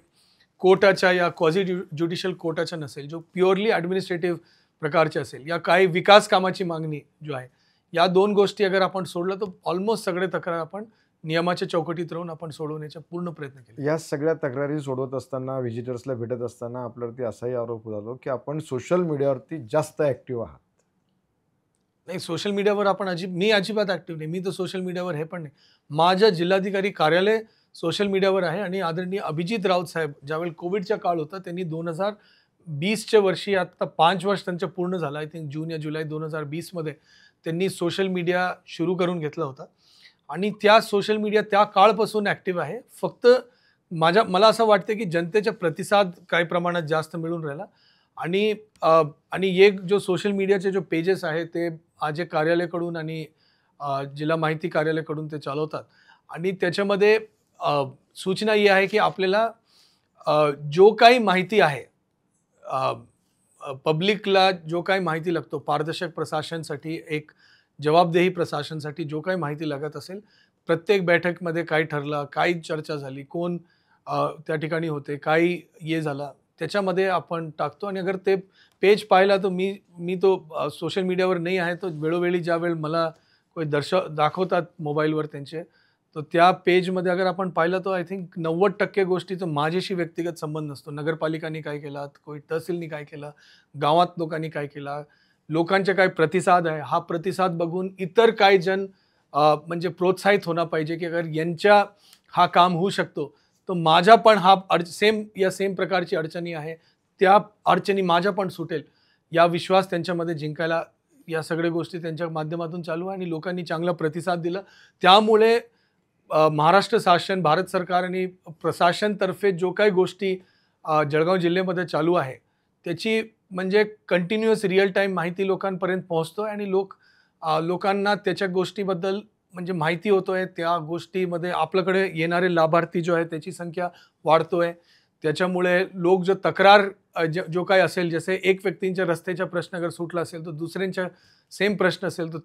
कोर्टाच्या या क्वाझी ज्युडिशियल कोर्टाच्या नसेल, जो प्युअरली ॲडमिनिस्ट्रेटिव्ह प्रकारचे असेल, या काही विकास कामाची मागणी जो आहे, या 2 गोष्टी अगर आपण सोडलं तर ऑलमोस्ट सगळे तक्रार आपण नियमाच्या चौकटीत राहून आपण सोडवण्याचा पूर्ण प्रयत्न केला. या सगळ्या तक्रारी सोडवत असताना, व्हिजिटर्सला भेटत असताना आपल्यावरती असाही आरोप होतो की आपण सोशल मीडियावरती जास्त ॲक्टिव्ह आहात. नाही, सोशल मीडियावर मी अजिबात ॲक्टिव्ह नाही. मी तर सोशल मीडियावर हे पण नाही. माझ्या जिल्हाधिकारी कार्यालय सोशल मीडियावर आहे. आणि आदरणीय अभिजित राऊत साहेब, ज्यावेळी कोविडचा काळ होता, त्यांनी 2020च्या वर्षी, आता 5 वर्ष त्यांचं पूर्ण झालं, आय थिंक जून या जुलै 2020मध्ये त्यांनी सोशल मीडिया सुरू करून घेतला होता. आणि त्या सोशल मीडिया त्या काळपासून ॲक्टिव्ह आहे. फक्त मला असं वाटतं की जनतेचा प्रतिसाद काही प्रमाणात जास्त मिळून राहिला. आणि एक जो सोशल मीडियाचे जो पेजेस आहे ते माझे कार्यालयाकडून आणि जिल्हा माहिती कार्यालयाकडून ते चालवतात. आणि त्याच्यामध्ये सूचना ही आहे की आपल्याला जो काही माहिती आहे, पब्लिकला जो काही माहिती लागतो, पारदर्शक प्रशासनासाठी, एक जबाबदेही प्रशासनासाठी जो काही माहिती लागत असेल, प्रत्येक बैठकमध्ये काय ठरलं, काय चर्चा झाली, कोण त्या ठिकाणी होते, काय हे झाला, त्याच्यामध्ये आपण टाकतो. आणि अगर ते पेज पाहिला तर मी तो सोशल मीडियावर नाही आहे, तो वेळोवेळी ज्यावेळी मला कोई दाखवतात मोबाईलवर त्यांचे, तर त्या पेजमध्ये अगर आपण पाहिलं तर आय थिंक 90% गोष्टीचा माझ्याशी व्यक्तिगत संबंध नसतो. नगरपालिकांनी काय केलं, कोई तहसीलनी काय केलं, गावात लोकांनी काय केलं, लोकांचे काय प्रतिसाद आहे, हा प्रतिसाद बघून इतर काही जण म्हणजे प्रोत्साहित होणं पाहिजे की अगर यांच्या हा काम होऊ शकतो तर माझ्या पण सेम प्रकारची अडचणी आहे, त्या अडचणी माझ्या पण सुटेल, या विश्वास त्यांच्यामध्ये जिंकायला या सगळ्या गोष्टी त्यांच्या माध्यमातून चालू आहे. आणि लोकांनी चांगला प्रतिसाद दिला, त्यामुळे महाराष्ट्र शासन, भारत सरकार आणि प्रशासनतर्फे जो काही गोष्टी जळगाव जिल्ह्यामध्ये चालू आहे त्याची म्हणजे कंटिन्युअस रिअल टाईम माहिती लोकांपर्यंत पोहोचतोय आणि लोकांना त्याच्या गोष्टीबद्दल म्हणजे माहिती होतोय. त्या गोष्टीमध्ये आपल्याकडे येणारे लाभार्थी जो आहे त्याची संख्या वाढतोय. त्याच्यामुळे लोक जो तक्रार जो काही असेल, जसे एक व्यक्तींच्या रस्त्याचा प्रश्न अगर सुटला असेल तर दुसऱ्यांच्या सेम प्रश्न असेल तर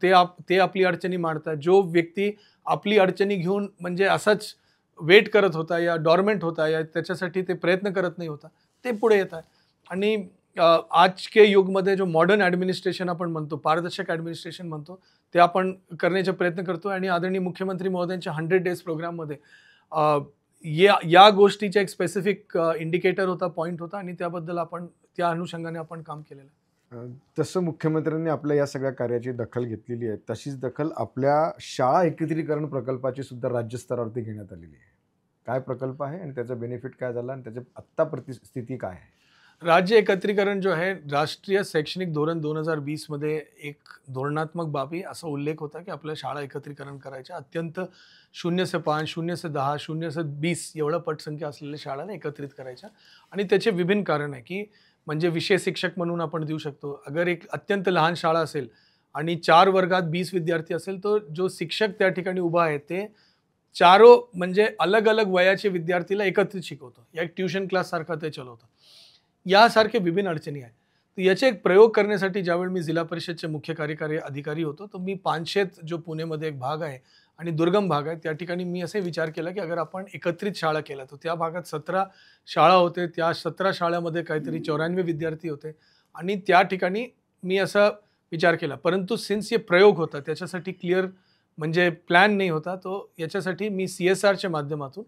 ते आपली अडचणी मांडतात. जो व्यक्ती आपली अडचणी घेऊन म्हणजे असाच वेट करत होता या डॉर्मेंट होता या त्याच्यासाठी ते प्रयत्न करत नाही होता, ते पुढे येत आहे. आणि आज के युगमध्ये जो मॉडर्न ॲडमिनिस्ट्रेशन आपण म्हणतो, पारदर्शक ॲडमिनिस्ट्रेशन म्हणतो, ते आपण करण्याचा प्रयत्न करतो. आणि आदरणीय मुख्यमंत्री महोदयांच्या 100 डेज प्रोग्राममध्ये या गोष्टीचा एक स्पेसिफिक इंडिकेटर होता, पॉईंट होता आणि त्याबद्दल आपण त्या अनुषंगाने आपण काम केलेलं. तसं मुख्यमंत्र्यांनी आपल्या या सगळ्या कार्याची दखल घेतलेली आहे. तशीच दखल आपल्या शाळा एकत्रीकरण प्रकल्पाची सुद्धा राज्यस्तरावरती घेण्यात आलेली आहे. काय प्रकल्प आहे आणि त्याचा बेनिफिट काय झाला आणि त्याची आत्ता परिस्थिती काय आहे? राज्य एकत्रीकरण जो आहे, राष्ट्रीय शैक्षणिक धोरण 2020 मध्ये एक धोरणात्मक बाबी असा उल्लेख होता की आपल्या शाळा एकत्रीकरण करायच्या. अत्यंत 0 से 5, 0 से 10, 0 से 20 एवढं पटसंख्या असलेल्या शाळांना एकत्रित करायच्या. आणि त्याचे विभिन्न कारण आहे की म्हणजे विषय शिक्षक म्हणून आपण देऊ शकतो. अगर एक अत्यंत लहान शाळा असेल आणि 4 वर्गात 20 विद्यार्थी असेल तर जो शिक्षक त्या ठिकाणी उभा आहे ते चारो म्हणजे अलग अलग वयाचे विद्यार्थीला एकत्रित शिकवतो. या एक ट्युशन क्लास सारखा ते चालवतं. यासारखे विभिन्न अडचणी आहेत. तर याचे एक प्रयोग करण्यासाठी ज्यावेळी मी जिल्हा परिषदचे मुख्य कार्यकारी अधिकारी होतो तर मी पानशेत जो पुणेमध्ये एक भाग आहे आणि दुर्गम भाग आहे त्या ठिकाणी मी असे विचार केला की अगर आपण एकत्रित शाळा केल्या तर त्या भागात 17 शाळा होते. त्या 17 शाळामध्ये काहीतरी 94 विद्यार्थी होते आणि त्या ठिकाणी मी असा विचार केला. परंतु सिन्स हे प्रयोग होता त्याच्यासाठी क्लिअर म्हणजे प्लॅन नाही होता. तो याच्यासाठी मी CSRच्या माध्यमातून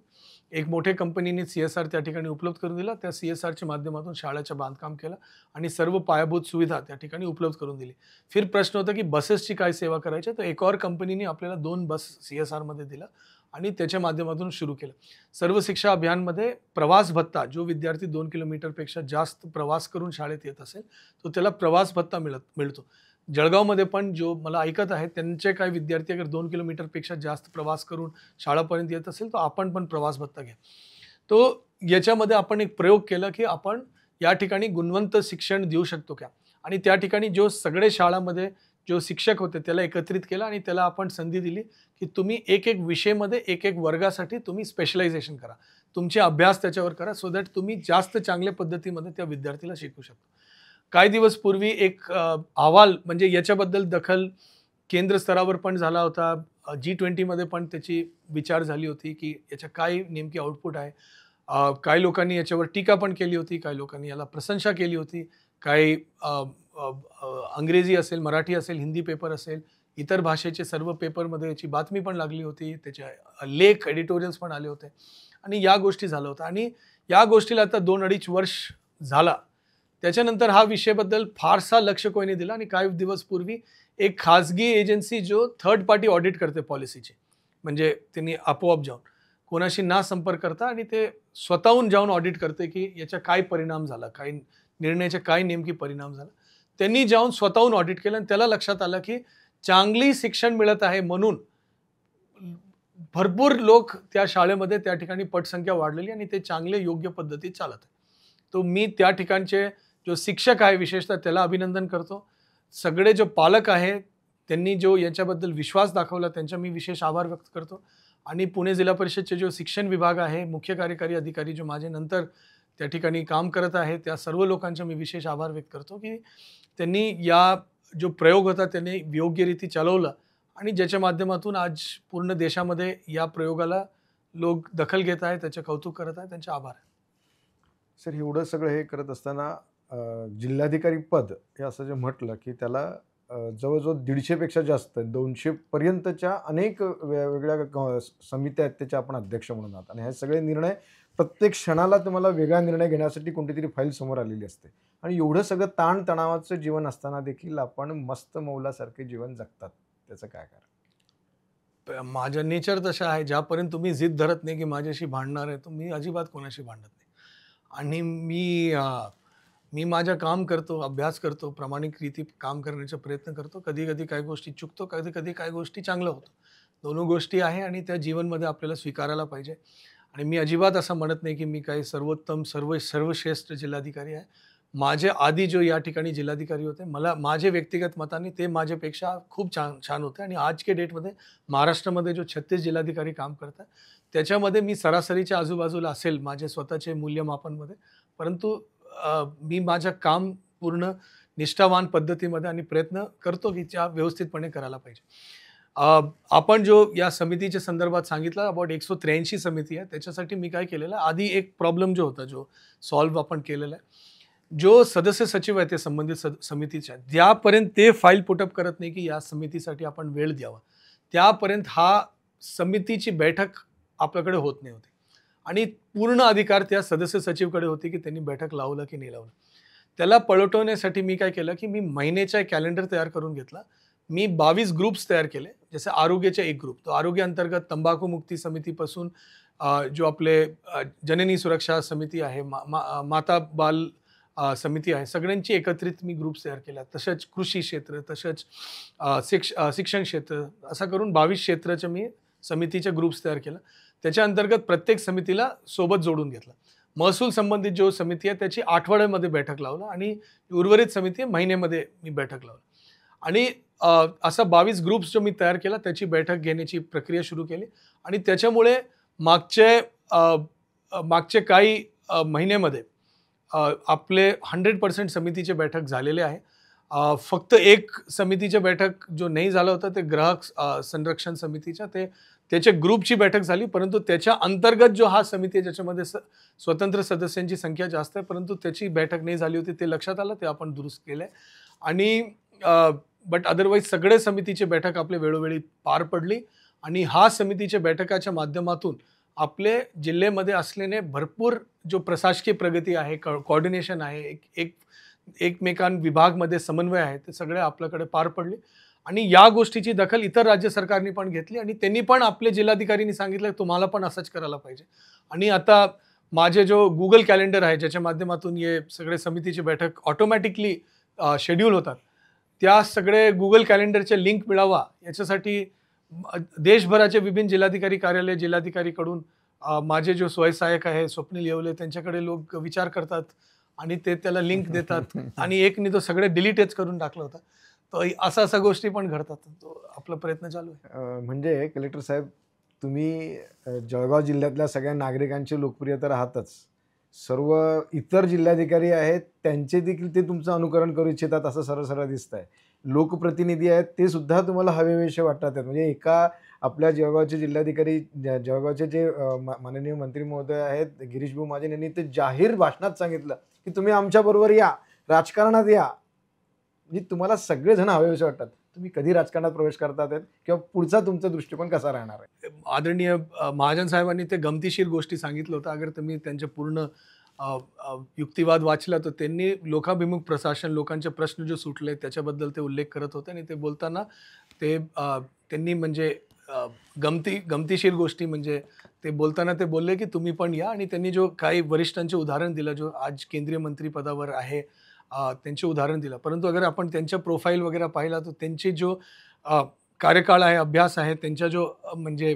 एक मोठ्या कंपनीने CSR त्या ठिकाणी उपलब्ध करून दिला. त्या CSRच्या माध्यमातून शाळेचं बांधकाम केलं आणि सर्व पायाभूत सुविधा त्या ठिकाणी उपलब्ध करून दिली. फिर प्रश्न होता की बसेसची काय सेवा करायची. तर एक और कंपनीने आपल्याला 2 बस CSRमध्ये दिला आणि त्याच्या माध्यमातून सुरू केलं. सर्व शिक्षा अभियानमध्ये प्रवास भत्ता, जो विद्यार्थी 2 किलोमीटरपेक्षा जास्त प्रवास करून शाळेत येत असेल तो त्याला प्रवास भत्ता मिळतो. जळगावमध्ये पण जो मला ऐकत आहे त्यांचे काही विद्यार्थी अगर 2 किलोमीटरपेक्षा जास्त प्रवास करून शाळापर्यंत येत असेल तर आपण पण प्रवास भत्ता घ्या. तो याच्यामध्ये आपण एक प्रयोग केला की आपण या ठिकाणी गुणवंत शिक्षण देऊ शकतो का. आणि त्या ठिकाणी जो सगळे शाळामध्ये जो शिक्षक होते त्याला एकत्रित केला आणि त्याला आपण संधी दिली की तुम्ही एक एक विषयमध्ये एक एक वर्गासाठी तुम्ही स्पेशलायझेशन करा, तुमचे अभ्यास त्याच्यावर करा, सो दॅट तुम्ही जास्त चांगल्या पद्धतीमध्ये त्या विद्यार्थीला शिकू शकतो. काही दिवस पूर्वी एक अहवाल म्हणजे याच्याबद्दल दखल केंद्र स्तरावर पण झाला होता. G20मध्ये पण त्याची विचार झाली होती की याच्या काय नेमकी आउटपुट आहे. काही लोकांनी याच्यावर टीका पण केली होती, काही लोकांनी याला प्रशंसा केली होती. काही अंग्रेजी असेल, मराठी असेल, हिंदी पेपर असेल, इतर भाषेचे सर्व पेपरमध्ये याची बातमी पण लागली होती, त्याचे लेख एडिटोरियल्स पण आले होते आणि या गोष्टी झाल्या होत्या. आणि या गोष्टीला आता 2-2.5 वर्ष झाला. त्याच्यानंतर हा विषयाबद्दल फारसा लक्ष कोणी दिला आणि काही दिवस पूर्वी एक खाजगी एजन्सी जो थर्ड पार्टी ऑडिट करते पॉलिसीची, म्हणजे त्यांनी आपोआप जाऊन कोणाशी ना संपर्क करता आणि ते स्वतःहून जाऊन ऑडिट करते की याचा काय परिणाम झाला, काय निर्णयाचा काय नेमकी परिणाम झाला. त्यांनी जाऊन स्वतःहून ऑडिट केलं आणि त्याला लक्षात आलं की चांगली शिक्षण मिळत आहे म्हणून भरपूर लोक त्या शाळेमध्ये त्या ठिकाणी पटसंख्या वाढलेली आणि ते चांगले योग्य पद्धतीत चालत आहे. तो मी त्या ठिकाणचे जो शिक्षक आहे विशेषतः त्याला अभिनंदन करतो. सगळे जो पालक आहे त्यांनी जो याच्याबद्दल विश्वास दाखवला त्यांचा मी विशेष आभार व्यक्त करतो. आणि पुणे जिल्हा परिषदचे जो शिक्षण विभाग आहे, मुख्य कार्यकारी अधिकारी जो माझे नंतर त्या ठिकाणी काम करत आहे त्या सर्व लोकांचा मी विशेष आभार व्यक्त करतो की त्यांनी या जो प्रयोग होता त्यांनी योग्यरीती चालवला आणि ज्याच्या माध्यमातून आज पूर्ण देशामध्ये या प्रयोगाला लोक दखल घेत आहेत, त्याचे कौतुक करत आहेत, त्यांचे आभार आहे. सर, एवढं सगळं हे करत असताना जिल्हाधिकारी पद हे असं जे म्हटलं की त्याला जवळजवळ 150पेक्षा जास्त 200 पर्यंतच्या अनेक वेगवेगळ्या समित्या आहेत त्याच्या आपण अध्यक्ष म्हणून आहात आणि हे सगळे निर्णय प्रत्येक क्षणाला तुम्हाला वेगळा निर्णय घेण्यासाठी कोणतीतरी फाईल समोर आलेली असते आणि एवढं सगळं ताणतणावाचं जीवन असताना देखील आपण मस्त मौलासारखे जीवन जगतात, त्याचं काय कारण? माझं नेचर तसं आहे, ज्यापर्यंत तुम्ही जिद धरत नाही की माझ्याशी भांडणार आहे तर मी अजिबात कोणाशी भांडत नाही. आणि मी माझं काम करतो, अभ्यास करतो, प्रामाणिक रीती काम करण्याचा प्रयत्न करतो. कधी कधी काही गोष्टी चुकतो, कधी कधी काही गोष्टी चांगलं होतं. दोनों गोष्टी आहे आणि त्या जीवनमध्ये आपल्याला स्वीकारायला पाहिजे. आणि मी अजिबात असं म्हणत नाही की मी काही सर्वोत्तम सर्वश्रेष्ठ जिल्हाधिकारी आहे. माझे आधी जो या ठिकाणी जिल्हाधिकारी होते, मला माझे व्यक्तिगत मताने ते माझ्यापेक्षा खूप छान छान होते. आणि आज के डेटमध्ये महाराष्ट्रामध्ये जो 36 जिल्हाधिकारी काम करतात, त्याच्यामध्ये मी सरासरीच्या आजूबाजूला असेल माझे स्वतःचे मूल्यमापनमध्ये. परंतु मी माझं काम पूर्ण निष्ठावान पद्धतीमध्ये आणि प्रयत्न करतो की त्या व्यवस्थितपणे करायला पाहिजे. आपण जो या समितीच्या संदर्भात सांगितलं, अबाउट 183 समिती आहे. त्याच्यासाठी मी काय केलेलं आहे, आधी एक प्रॉब्लेम जो होता जो सॉल्व्ह आपण केलेला आहे. जो सदस्य सचिव आहे ते संबंधित समितीच्या, ज्यापर्यंत ते फाईल पुटअप करत नाही की या समितीसाठी आपण वेळ द्यावा, त्यापर्यंत हा समितीची बैठक आपल्याकडे होत नाही होती. आणि पूर्ण अधिकार त्या सदस्य सचिवकडे होते की त्यांनी बैठक लावलं की नाही लावलं. त्याला पळवटवण्यासाठी मी काय केलं की मी महिन्याचा कॅलेंडर तयार करून घेतला. मी 22 ग्रुप्स तयार केले. जसे आरोग्याचे एक ग्रुप, तो आरोग्य अंतर्गत तंबाखू मुक्ती समितीपासून जो आपले जननी सुरक्षा समिती आहे, माता बाल समिती आहे, सगळ्यांची एकत्रित मी ग्रुप्स तयार केल्या. तसंच कृषी क्षेत्र, तसंच शिक्षण क्षेत्र, असं करून 22 क्षेत्राचे मी समितीचे ग्रुप्स तयार केला. त्याच्या अंतर्गत प्रत्येक समितीला सोबत जोडून घेतलं. महसूल संबंधित जो समिती आहे त्याची आठवड्यामध्ये बैठक लावलं आणि उर्वरित समिती महिन्यामध्ये मी बैठक लावलं. आणि असा 22 ग्रुप्स जो मी तयार केला त्याची बैठक घेण्याची प्रक्रिया सुरू केली. आणि त्याच्यामुळे मागचे काही महिन्यामध्ये आपले 100% समितीचे बैठक झालेले आहे. फक्त एक समितीचे बैठक जो नाही झालं होतं ते ग्राहक संरक्षण समितीच्या, त्याच्या ग्रुपची बैठक झाली. परंतु त्याच्या अंतर्गत जो हा समिती आहे ज्याच्यामध्ये स्वतंत्र सदस्यांची संख्या जास्त आहे, परंतु त्याची बैठक नाही झाली होती, ते लक्षात आलं, ते आपण दुरुस्त केलंय. आणि बट अदरवाईज सगळे समितीची बैठक आपले वेळोवेळी पार पडली. आणि हा समितीच्या बैठकाच्या माध्यमातून आपले जिल्ह्यामध्ये असलेले भरपूर जो प्रशासकीय प्रगती आहे, कोऑर्डिनेशन आहे, एकमेकां विभागमध्ये समन्वय आहे, ते सगळे आपल्याकडे पार पडले. आणि या गोष्टीची दखल इतर राज्य सरकारने पण घेतली आणि त्यांनी पण आपले जिल्हाधिकाऱ्यांनी सांगितलं तुम्हाला पण असंच करायला पाहिजे. आणि आता माझे जो गुगल कॅलेंडर आहे ज्याच्या माध्यमातून हे सगळे समितीची बैठक ऑटोमॅटिकली शेड्यूल होतात, त्या सगळे गुगल कॅलेंडरचे लिंक मिळावा याच्यासाठी देशभराचे विभिन्न जिल्हाधिकारी कार्यालय जिल्हाधिकारीकडून माझे जो स्वयंसहाय्यक आहे स्वप्नील येवले त्यांच्याकडे लोक विचार करतात आणि ते त्याला लिंक देतात. आणि एकने तो सगळे डिलीटच करून टाकलं होतं. तर असा गोष्टी पण घडतात. तो आपला प्रयत्न चालू आहे. म्हणजे कलेक्टर साहेब, तुम्ही जळगाव जिल्ह्यातल्या सगळ्या नागरिकांची लोकप्रियता राहतच, सर्व इतर जिल्हाधिकारी आहेत त्यांचे देखील ते तुमचं अनुकरण करू इच्छितात असं सरळ सरळ दिसत आहे. लोकप्रतिनिधी आहेत ते सुद्धा तुम्हाला हवेविषयी वाटतात. म्हणजे एका आपल्या जळगावचे जिल्हाधिकारी जळगावचे जे माननीय मंत्री महोदय आहेत गिरीश भाऊ महाजन यांनी ते जाहीर भाषणात सांगितलं की तुम्ही आमच्याबरोबर या, राजकारणात या. म्हणजे तुम्हाला सगळेजण हवेविषयी वाटतात. तुम्ही कधी राजकारणात प्रवेश करतात किंवा पुढचा तुमचा दृष्टिकोन कसा राहणार आहे? आदरणीय महाजन साहेबांनी ते गमतीशीर गोष्टी सांगितलं होतं. अगर तुम्ही त्यांचे पूर्ण युक्तिवाद वाचला तर त्यांनी लोकाभिमुख प्रशासन, लोकांचे प्रश्न जो सुटले त्याच्याबद्दल ते उल्लेख करत होते. आणि ते बोलताना त्यांनी म्हणजे गमतीशीर गोष्टी म्हणजे ते बोलताना ते बोलले की तुम्ही पण या. आणि त्यांनी जो काही वरिष्ठांचे उदाहरण दिलं जो आज केंद्रीय मंत्री पदावर आहे त्यांचे उदाहरण दिलं. परंतु अगर आपण त्यांच्या प्रोफाईल वगैरे पाहिला तर त्यांची जो कार्यकाळ आहे, अभ्यास आहे, त्यांच्या जो म्हणजे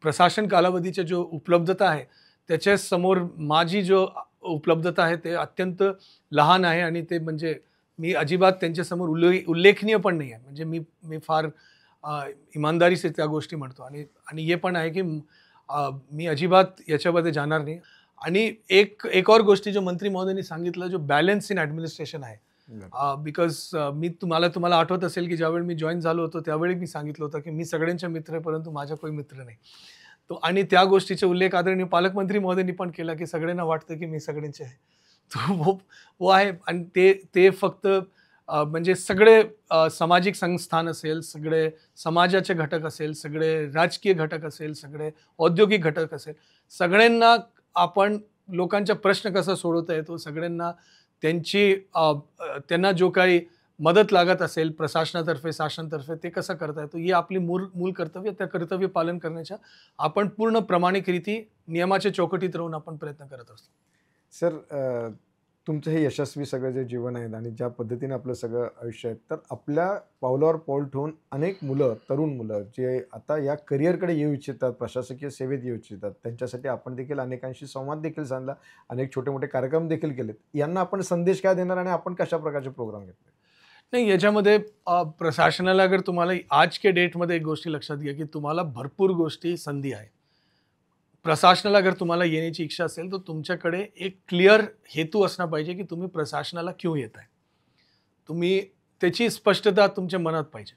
प्रशासन कालावधीच्या जो उपलब्धता आहे त्याच्या समोर माझी जो उपलब्धता आहे ते अत्यंत लहान आहे. आणि ते म्हणजे मी अजिबात त्यांच्यासमोर उल्लेखनीय पण नाही आहे. म्हणजे मी फार इमानदारीचे त्या गोष्टी म्हणतो. आणि हे पण आहे की मी अजिबात याच्यामध्ये जाणार नाही. आणि एक और गोष्टी जो मंत्री महोदयांनी सांगितलं जो बॅलन्स इन ॲडमिनिस्ट्रेशन आहे. बिकॉज मी तुम्हाला आठवत असेल की ज्यावेळी मी जॉईन झालो होतो त्यावेळी मी सांगितलं होतं की मी सगळ्यांचे मित्र आहे परंतु माझा कोणी मित्र नाही. तो आणि त्या गोष्टीचा उल्लेख आदरणीय पालकमंत्री महोदयांनी पण केला की सगळ्यांना वाटतं की मी सगळ्यांचे आहे. तो वो आहे. आणि ते फक्त म्हणजे सगळे सामाजिक संस्थान असेल, सगळे समाजाचे घटक असेल, सगळे राजकीय घटक असेल, सगळे औद्योगिक घटक असेल, सगळ्यांना आपण लोकांचा प्रश्न कसा सोडवता येतो, सगळ्यांना त्यांना जो काही मदत लागत असेल प्रशासनातर्फे शासनातर्फे ते कसं करता येतो ही आपली मूल कर्तव्य. त्या कर्तव्य पालन करण्याच्या आपण पूर्ण प्रामाणिक रीती नियमाच्या चौकटीत राहून आपण प्रयत्न करत असतो. सर, तुमचं हे यशस्वी सगळं जे जीवन आहे आणि ज्या पद्धतीने आपलं सगळं आयुष्य आहे, तर आपल्या पावलावर पाऊल ठेवून अनेक मुलं, तरुण मुलं जे आता या करिअरकडे येऊ इच्छितात, प्रशासकीय सेवेत येऊ इच्छितात, त्यांच्यासाठी आपण देखील अनेकांशी संवाद देखील साधला, अनेक छोटे-मोठे कार्यक्रम देखील केलेत. यांना आपण संदेश काय देणार आणि आपण कशा प्रकारचे प्रोग्राम घेतले? नाही, याच्यामध्ये प्रशासनाला अगर तुम्हाला आज के डेटमध्ये एक गोष्टी लक्षात घ्या, की तुम्हाला भरपूर गोष्टी संधी आहे. प्रशासनाला अगर तुम्हाला येण्याची इच्छा असेल, तर तुमच्याकडे एक क्लिअर हेतू असणं पाहिजे, की तुम्ही प्रशासनाला क्यों येत आहे. तुम्ही त्याची स्पष्टता तुमच्या मनात पाहिजे.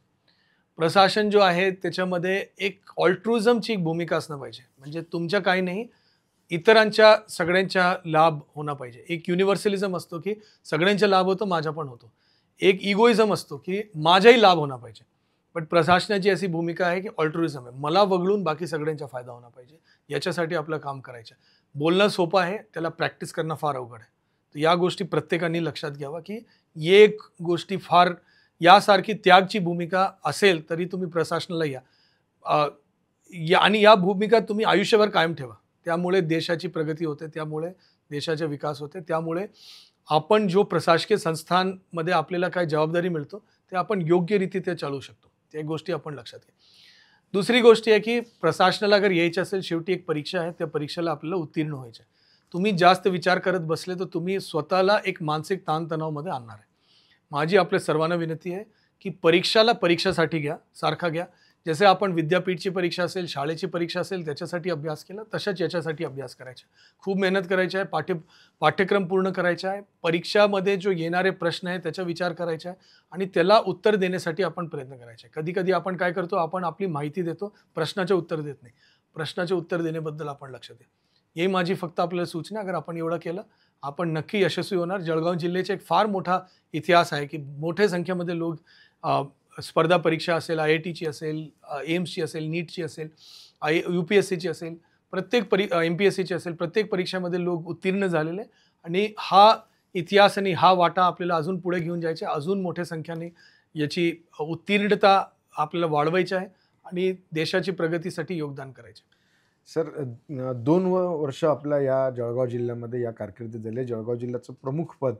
प्रशासन जो आहे त्याच्यामध्ये एक ऑल्ट्रुझमची एक भूमिका असणं पाहिजे. म्हणजे तुमच्या काही नाही, इतरांच्या सगळ्यांच्या लाभ होणं पाहिजे. एक युनिव्हर्सलिझम असतो, की सगळ्यांचा लाभ होतो, माझा पण होतो. एक इगोइझम असतो, की माझाही लाभ होणं पाहिजे. पण प्रशासनाची अशी भूमिका आहे, की ऑल्ट्रुइझम आहे. मला वगळून बाकी सगळ्यांचा फायदा होणं पाहिजे. याच्यासाठी आपलं काम करायचं. बोलणं सोपं आहे, त्याला प्रॅक्टिस करणं फार अवघड आहे. तर या गोष्टी प्रत्येकाने लक्षात घ्यावा, की एक गोष्टी फार यासारखी त्यागची भूमिका असेल तरी तुम्ही प्रशासनाला या. आणि या भूमिका तुम्ही आयुष्यभर कायम ठेवा. त्यामुळे देशाची प्रगती होते, त्यामुळे देशाचा विकास होते, त्यामुळे आपण जो प्रशासकीय संस्थांमध्ये आपल्याला काय जबाबदारी मिळतो ते आपण योग्यरीत्या चालवू शकतो. त्या गोष्टी आपण लक्षात घ्या. दुसरी गोष्ट आहे, की प्रशासनाला अगर यायचं असेल, शेवटी एक परीक्षा आहे, त्या परीक्षेला आपल्याला उत्तीर्ण व्हायचं आहे. तुम्ही जास्त विचार करत बसले तर तुम्ही स्वतःला एक मानसिक ताणतणावामध्ये आणणार आहे. माझी आपल्या सर्वांना विनंती आहे, की परीक्षाला परीक्षासाठी घ्या, सारखा घ्या. जसे आपण विद्यापीठची परीक्षा असेल, शाळेची परीक्षा असेल, त्याच्यासाठी अभ्यास केला, तशाच याच्यासाठी अभ्यास करायचा. खूप मेहनत करायची आहे, पाठ्यक्रम पूर्ण करायचा आहे. परीक्षामध्ये जो येणारे प्रश्न आहे त्याचा विचार करायचा आहे आणि त्याला उत्तर देण्यासाठी आपण प्रयत्न करायचे. कधी-कधी आपण काय करतो, आपण आपली माहिती देतो, प्रश्नाचे उत्तर देत नाही. प्रश्नाचे उत्तर देण्याबद्दल आपण लक्ष द्या. ही माझी फक्त आपल्याला सूचना. अगर आपण एवढं केलं, आपण नक्की यशस्वी होणार. जळगाव जिल्ह्याचा एक फार मोठा इतिहास आहे, की मोठ्या संख्येमध्ये लोक स्पर्धा परीक्षा असेल, IITची असेल, एम्सची असेल, नीटची असेल, UPSCची असेल, प्रत्येक MPSCची असेल, प्रत्येक परीक्षेमध्ये लोक उत्तीर्ण झालेले आणि हा इतिहास आणि हा वाटा आपल्याला अजून पुढे घेऊन जायचा. अजून मोठ्या संख्येने याची उत्तीर्णता आपल्याला वाढवायची आहे आणि देशाची प्रगतीसाठी योगदान करायचे. सर, 2 वर्ष आपल्या या जळगाव जिल्ह्यामध्ये या कारकिर्दीत झाले. जळगाव जिल्ह्याचं प्रमुख पद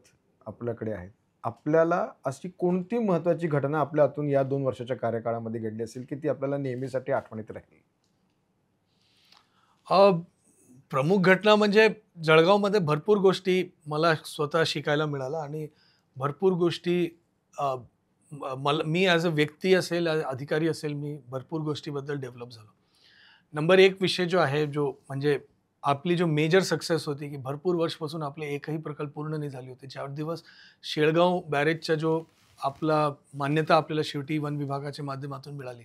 आपल्याकडे आहे. आपल्याला अशी कोणती महत्त्वाची घटना आपल्या हातून या 2 वर्षाच्या कार्यकाळामध्ये घडली असेल, की ती आपल्याला नेहमीसाठी आठवणीत राहील? प्रमुख घटना म्हणजे जळगावमध्ये भरपूर गोष्टी मला स्वतः शिकायला मिळाल्या आणि भरपूर गोष्टी मी ॲज अ व्यक्ती असेल, अधिकारी असेल, मी भरपूर गोष्टीबद्दल डेव्हलप झालो. नंबर 1 विषय जो आहे, जो म्हणजे आपली जो मेजर सक्सेस होती, की भरपूर वर्षपासून आपले एकही प्रकल्प पूर्ण नाही झाले होते. 4 दिवस शेळगाव बॅरेजचा जो आपला मान्यता आपल्याला शेवटी वन विभागाच्या माध्यमातून मिळाली,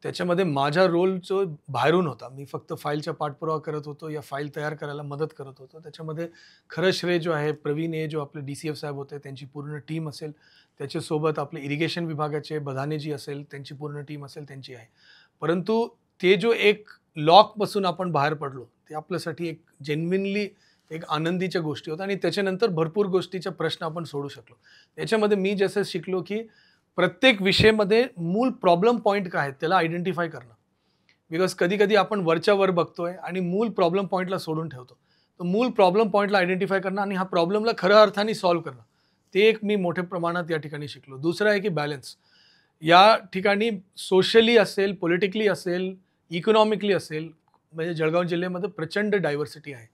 त्याच्यामध्ये माझा रोल जो बाहेरून होता. मी फक्त फाईलचा पाठपुरावा करत होतो, या फाईल तयार करायला मदत करत होतो. त्याच्यामध्ये खरं श्रेय जो आहे प्रवीण जो आपले DCF साहेब होते, त्यांची पूर्ण टीम असेल, त्याच्यासोबत आपले इरिगेशन विभागाचे बधानेजी असेल, त्यांची पूर्ण टीम असेल, त्यांची आहे. परंतु ते जो एक लॉकपासून आपण बाहेर पडलो, ते आपल्यासाठी एक जेन्युइनली एक आनंदीच्या गोष्टी होत्या आणि त्याच्यानंतर भरपूर गोष्टीचा प्रश्न आपण सोडू शकलो. त्याच्यामध्ये मी जसं शिकलो, की प्रत्येक विषयामध्ये मूळ प्रॉब्लेम पॉईंट काय आहेत त्याला आयडेंटिफाय करणं. बिकॉज कधी-कधी आपण वरच्या वर बघतोय आणि मूळ प्रॉब्लेम पॉईंटला सोडून ठेवतो. तर मूळ प्रॉब्लेम पॉईंटला आयडेंटिफाय करणं आणि हा प्रॉब्लेमला खऱ्या अर्थाने सॉल्व्ह करणं, ते एक मी मोठ्या प्रमाणात या ठिकाणी शिकलो. दुसरं आहे, की बॅलन्स. या ठिकाणी सोशली असेल, पॉलिटिकली असेल, इकॉनॉमिकली असेल, म्हणजे जळगाव जिल्ह्यामध्ये प्रचंड डायव्हर्सिटी आहे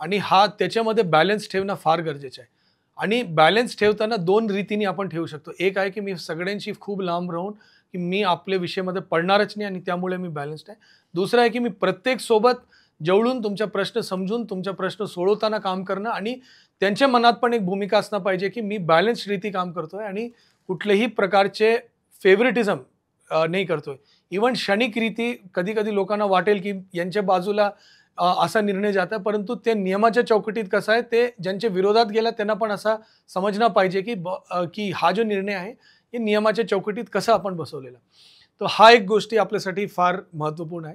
आणि त्याच्यामध्ये बॅलन्स ठेवणं फार गरजेचं आहे. आणि बॅलन्स ठेवताना 2 रीतीने आपण ठेवू शकतो. एक आहे, की मी सगळ्यांशी खूप लांब राहून, की मी आपल्या विषयामध्ये पडणारच नाही आणि त्यामुळे मी बॅलन्स्ड आहे. दुसरं आहे, की मी प्रत्येक सोबत जवळून तुमचा प्रश्न समजून तुमचा प्रश्न सोडवताना काम करणं आणि त्यांच्या मनात पण एक भूमिका असणं पाहिजे, की मी बॅलन्स्ड रीती काम करतोय आणि कुठल्याही प्रकारचे फेवरेटिझम नाही करतोय. इव्हन क्षणिक रीती कधी-कधी लोकांना वाटेल, की यांच्या बाजूला असा निर्णय जात आहे, परंतु ते नियमाच्या चौकटीत कसं आहे, ते ज्यांच्या विरोधात गेला त्यांना पण असा समजणं पाहिजे, की हा जो निर्णय आहे, हे नियमाच्या चौकटीत कसा आपण बसवलेला. तर हा एक गोष्टी आपल्यासाठी फार महत्त्वपूर्ण आहे.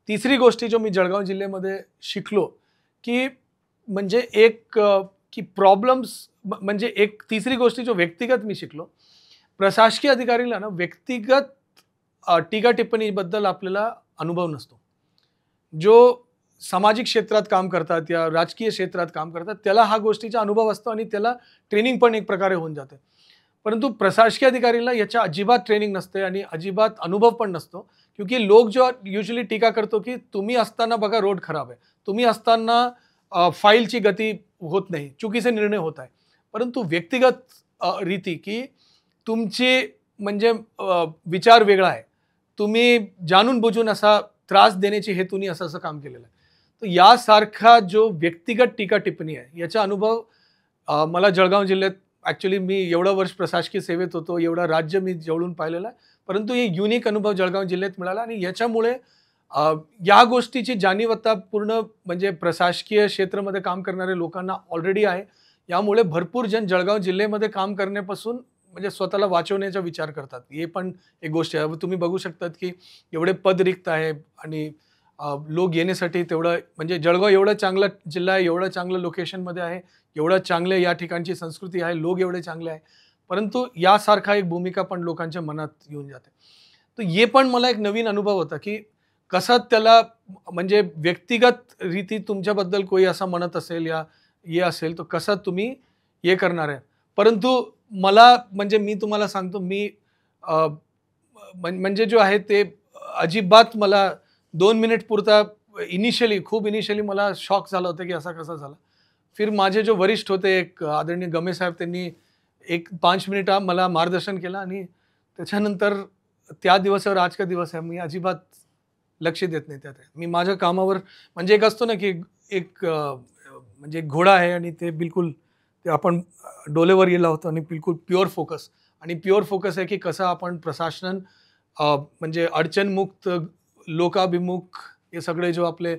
तिसरी गोष्टी जो मी जळगाव जिल्ह्यामध्ये शिकलो, की म्हणजे की प्रॉब्लेम्स म्हणजे एक तिसरी गोष्ट जो व्यक्तिगत मी शिकलो, प्रशासकीय अधिकारीला ना व्यक्तिगत टीका टिप्पणीबद्दल आपल्याला अनुभव नसतो. जो सामाजिक क्षेत्रात काम करतात या राजकीय क्षेत्रात काम करतात त्याला हा गोष्टीचा अनुभव असतो आणि त्याला ट्रेनिंग पण एक प्रकारे होऊन जाते. परंतु प्रशासकीय अधिकारीला याच्या अजिबात ट्रेनिंग नसते आणि अजिबात अनुभव पण नसतो. क्योंकि लोग जो युजली टीका करतो की तुम्ही असताना बघा रोड खराब आहे, तुम्ही असताना फाईलची गती होत नाही, चुकीचे निर्णय होत आहे. परंतु व्यक्तिगत रीती की तुमची म्हणजे विचार वेगळा आहे, तुम्ही जाणून बुजून असा त्रास देण्याची हेतूने असं असं काम केलेलं आहे. तर यासारखा जो व्यक्तिगत टीका टिप्पणी आहे याचा अनुभव मला जळगाव जिल्ह्यात ॲक्च्युली मी एवढं वर्ष प्रशासकीय सेवेत होतो, एवढं राज्य मी जवळून पाहिलेलं आहे. परंतु हे युनिक अनुभव जळगाव जिल्ह्यात मिळाला आणि याच्यामुळे या गोष्टीची जाणीव आता पूर्ण म्हणजे प्रशासकीय क्षेत्रामध्ये काम करणाऱ्या लोकांना ऑलरेडी आहे. यामुळे भरपूर जण जळगाव जिल्ह्यामध्ये काम करण्यापासून म्हणजे स्वतःला वाचवण्याचा विचार करतात. हे पण एक गोष्ट आहे. तुम्ही बघू शकतात की एवढे पद रिक्त आहे आणि लोक येण्यासाठी तेवढं म्हणजे जळगाव एवढा चांगला जिल्हा आहे, एवढं चांगलं लोकेशनमध्ये आहे, एवढं चांगले या ठिकाणची संस्कृती आहे, लोक एवढे चांगले आहे. परंतु यासारखा एक भूमिका पण लोकांच्या मनात येऊन जाते. तर हे पण मला एक नवीन अनुभव होता की कसा त्याला म्हणजे व्यक्तिगत रीती तुमच्याबद्दल कोणी असा म्हणत असेल या हे असेल तर कसं तुम्ही हे करणार आहे. परंतु मला म्हणजे मी तुम्हाला सांगतो मी म्हणजे जो आहे ते अजिबात मला 2 मिनिट पुरता खूप इनिशियली मला शॉक झाला होता की असा कसा झाला. फिर माझे जो वरिष्ठ होते एक आदरणीय गमे साहेब त्यांनी एक 5 मिनिट मला मार्गदर्शन केलं आणि त्याच्यानंतर त्या दिवसावर आज का दिवस आहे मी अजिबात लक्ष देत नाही त्यात. मी माझ्या कामावर म्हणजे एक असतो ना की एक म्हणजे एक घोडा आहे आणि ते बिलकुल ते आपण डोलेवर गेला होतो आणि बिलकुल प्युअर फोकस आहे की कसं आपण प्रशासन म्हणजे अडचणमुक्त लोकाभिमुख हे सगळे जो आपले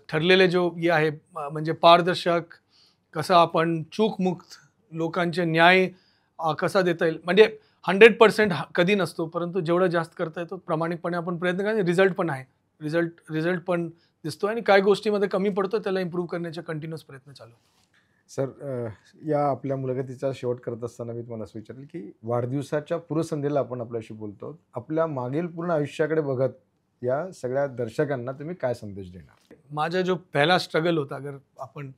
ठरलेले जो हे आहे म्हणजे पारदर्शक कसं आपण चूकमुक्त लोकांचे न्याय कसा देता येईल म्हणजे 100% कधी नसतो परंतु जेवढं जास्त करता येतो प्रामाणिकपणे आपण प्रयत्न करा. रिझल्ट पण आहे, रिझल्ट पण दिसतो आणि काय गोष्टीमध्ये कमी पडतो त्याला इम्प्रूव्ह करण्याचे कंटिन्युअस प्रयत्न चालू. सर, या आपल्या मुलाखतीचा शेवट करत असताना मी तुम्हाला असं विचारेल की वाढदिवसाच्या पूर्वसंध्येला आपण आपल्याशी बोलतो. आपल्या मागील पूर्ण आयुष्याकडे बघत या सगळ्या दर्शकांना तुम्ही काय संदेश देणार? माझा जो पहिला स्ट्रगल होता अगर आपण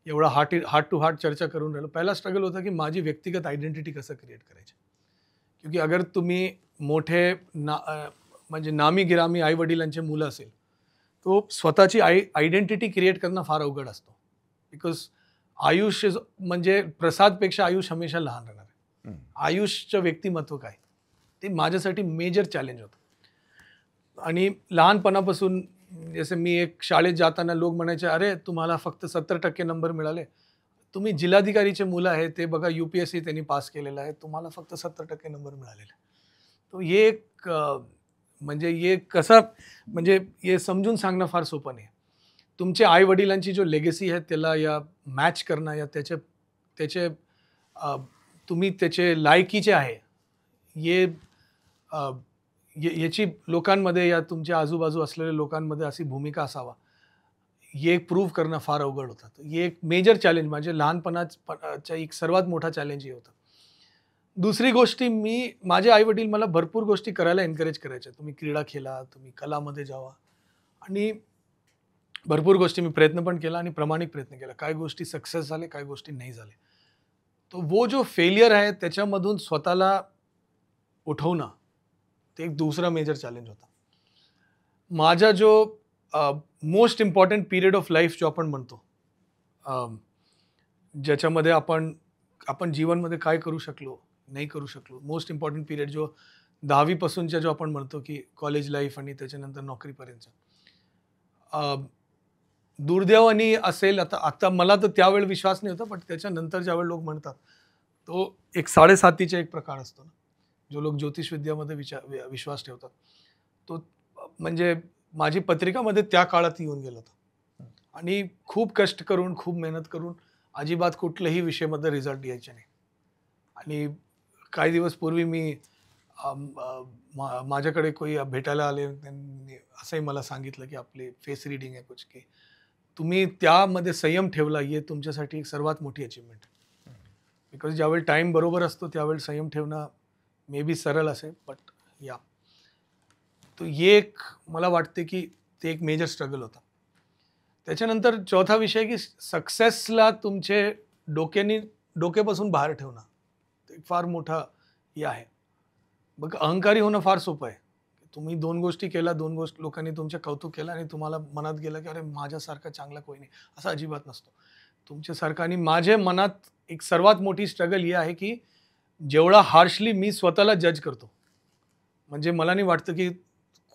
एवढा हार्ट टू हार्ट चर्चा करून राहिलो, पहिला स्ट्रगल होता की माझी व्यक्तिगत आयडेंटिटी कसं क्रिएट करायची. क्योंकि अगर तुम्ही मोठे म्हणजे नामी गिरामी आई वडिलांचे मुलं असेल तो स्वतःची आयडेंटिटी क्रिएट करणं फार अवघड असतो. बिकॉज आयुष्य म्हणजे प्रसादपेक्षा आयुष हमेशा लहान राहणार आहे. आयुषचं व्यक्तिमत्व काय ते माझ्यासाठी मेजर चॅलेंज होतं. आणि लहानपणापासून जसे मी एक शाळेत जाताना लोक म्हणायचे अरे तुम्हाला फक्त 70% नंबर मिळाले, तुम्ही जिल्हाधिकारीचे मुलं आहे ते बघा UPSC त्यांनी पास केलेलं आहे, तुम्हाला फक्त 70% नंबर मिळालेले. तो हे एक म्हणजे हे कसं म्हणजे हे समजून सांगणं फार सोपं नाही. तुमच्या आई वडिलांची जो लेगेसी आहे त्याला या मॅच करणं या त्याचे तुम्ही त्याचे लायकीचे आहे हे याची लोकांमध्ये या तुमच्या आजूबाजू असलेल्या लोकांमध्ये अशी भूमिका असावा हे प्रूव्ह करणं फार अवघड होतं. हे एक मेजर चॅलेंज म्हणजे लहानपणाचा एक सर्वात मोठा चॅलेंज हे होतं. दुसरी गोष्टी माझे आई वडील मला भरपूर गोष्टी करायला एनकरेज करायचे. तुम्ही क्रीडा खेळा, तुम्ही कलामध्ये जावा आणि भरपूर गोष्टी मी प्रयत्न पण केला आणि प्रामाणिक प्रयत्न केला. काही गोष्टी सक्सेस झाले, काही गोष्टी नाही झाले. तो वो जो फेलियर आहे त्याच्यामधून स्वतःला उठवणं ते एक दुसरा मेजर चॅलेंज होता. माझा जो most important period of life जो आपण म्हणतो ज्याच्यामध्ये आपण जीवनमध्ये काय करू शकलो नाही करू शकलो, मोस्ट इम्पॉर्टंट पिरियड जो 10वी पासूनच्या जो आपण म्हणतो की कॉलेज लाईफ आणि त्याच्यानंतर नोकरीपर्यंत दुर्दैवाने असेल. आता मला तर त्यावेळी विश्वास नाही होता पण त्याच्यानंतर ज्यावेळी लोक म्हणतात तो एक 7.5 एक प्रकार असतो ना, जो लोक ज्योतिष विद्यामध्ये विश्वास ठेवतात तो म्हणजे माझी पत्रिकामध्ये त्या काळात येऊन गेला होता. आणि खूप कष्ट करून खूप मेहनत करून अजिबात कुठल्याही विषयामध्ये रिझल्ट यायचे नाही. आणि काही दिवस पूर्वी मी माझ्याकडे कोणी भेटायला आले, त्यांनी असंही मला सांगितलं की आपली फेस रिडिंग आहे कुछ की तुम्ही त्यामध्ये संयम ठेवला हे तुमच्यासाठी एक सर्वात मोठी अचिव्हमेंट. बिकॉज ज्यावेळी टाईम बरोबर असतो त्यावेळी संयम ठेवणं मे बी सरळ असेल बट तो हे एक मला वाटते की ते एक मेजर स्ट्रगल होता. त्याच्यानंतर चौथा विषय की सक्सेसला तुमचे डोक्यापासून बाहेर ठेवणं, ते फार मोठा हे आहे. बघ, अहंकारी होणं फार सोपं आहे. तुम्ही 2 गोष्टी केल्या, 2 लोकांनी तुमचे कौतुक केलं आणि तुम्हाला मनात गेलं की अरे माझ्यासारखा चांगला कोणी नाही, असं अजिबात नसतो तुमच्यासारखा. आणि माझ्या मनात एक सर्वात मोठी स्ट्रगल ही आहे की जेवढा हार्शली मी स्वतःला जज करतो, म्हणजे मला नाही वाटतं की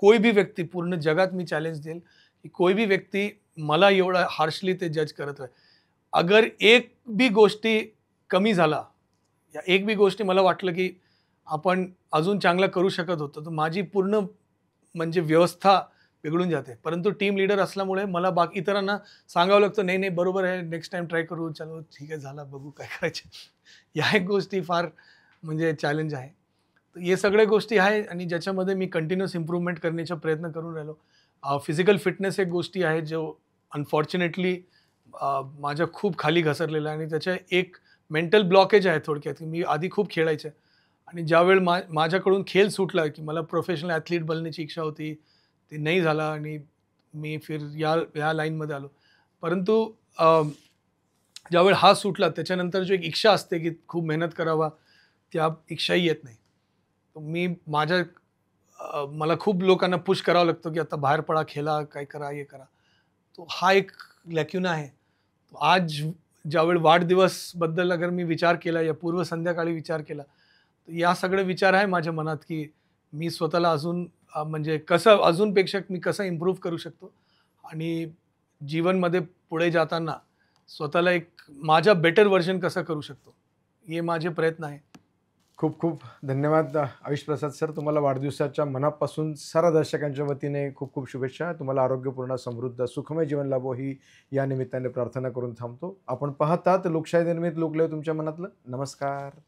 कोई भी व्यक्ती, पूर्ण जगात मी चॅलेंज देईल की कोई भी व्यक्ती मला एवढा हार्शली ते जज करत आहे. अगर एक भी गोष्टी कमी झाला या एक भी गोष्टी मला वाटलं की आपण अजून चांगलं करू शकत होतो, तर माझी पूर्ण म्हणजे व्यवस्था बिघडून जाते. परंतु टीम लीडर असल्यामुळे मला बाकी इतरांना सांगावं लागतं, नाही नाही बरोबर आहे, नेक्स्ट टाइम ट्राय करू, चलो ठीक आहे, झाला, बघू काय करायचे. या एक गोष्टी फार म्हणजे चॅलेंज आहे. तर हे सगळ्या गोष्टी आहे आणि ज्याच्यामध्ये मी कंटिन्युअस इम्प्रूव्हमेंट करण्याचा प्रयत्न करून राहिलो. फिजिकल फिटनेस एक गोष्टी आहे जो अनफॉर्च्युनेटली माझ्या खूप खाली घसरलेला आहे आणि त्याच्या एक मेंटल ब्लॉकेज आहे थोडक्यात, की मी आधी खूप खेळायचे आणि ज्यावेळी माझ्याकडून खेळ सुटला की मला प्रोफेशनल ॲथलीट बनण्याची इच्छा होती, ते नाही झाला आणि मी फिर या लाईनमध्ये आलो. परंतु ज्यावेळी हा सुटला त्याच्यानंतर जो एक इच्छा असते की खूप मेहनत करावा, त्या इच्छाही येत नाही. मी मला खूप लोकांना पुश करावं लागतं की आता बाहेर पडा, खेळा, काय करा, हे करा. तो हा एक लॅक्युना आहे. आज ज्यावेळी वाढदिवसबद्दल अगर मी विचार केला या पूर्व संध्याकाळी विचार केला, तर या सगळे विचार आहे माझ्या मनात की मी स्वतःला अजून म्हणजे कसं अजूनपेक्षा मी कसं इम्प्रूव्ह करू शकतो आणि जीवनमध्ये पुढे जाताना स्वतःला एक माझा बेटर व्हर्जन कसं करू शकतो, हे माझे प्रयत्न आहे. खूप खूप धन्यवाद आयुष प्रसाद सर. तुम्हाला वाढदिवसाच्या मनापासून सर्व दर्शकांच्या वतीने खूप खूप शुभेच्छा. तुम्हाला आरोग्यपूर्ण, समृद्ध, सुखमय जीवन लाभो ही या निमित्ताने प्रार्थना करून थांबतो. आपण पाहतात लोकशाही निर्मित लोकलय तुमच्या मनातलं. नमस्कार.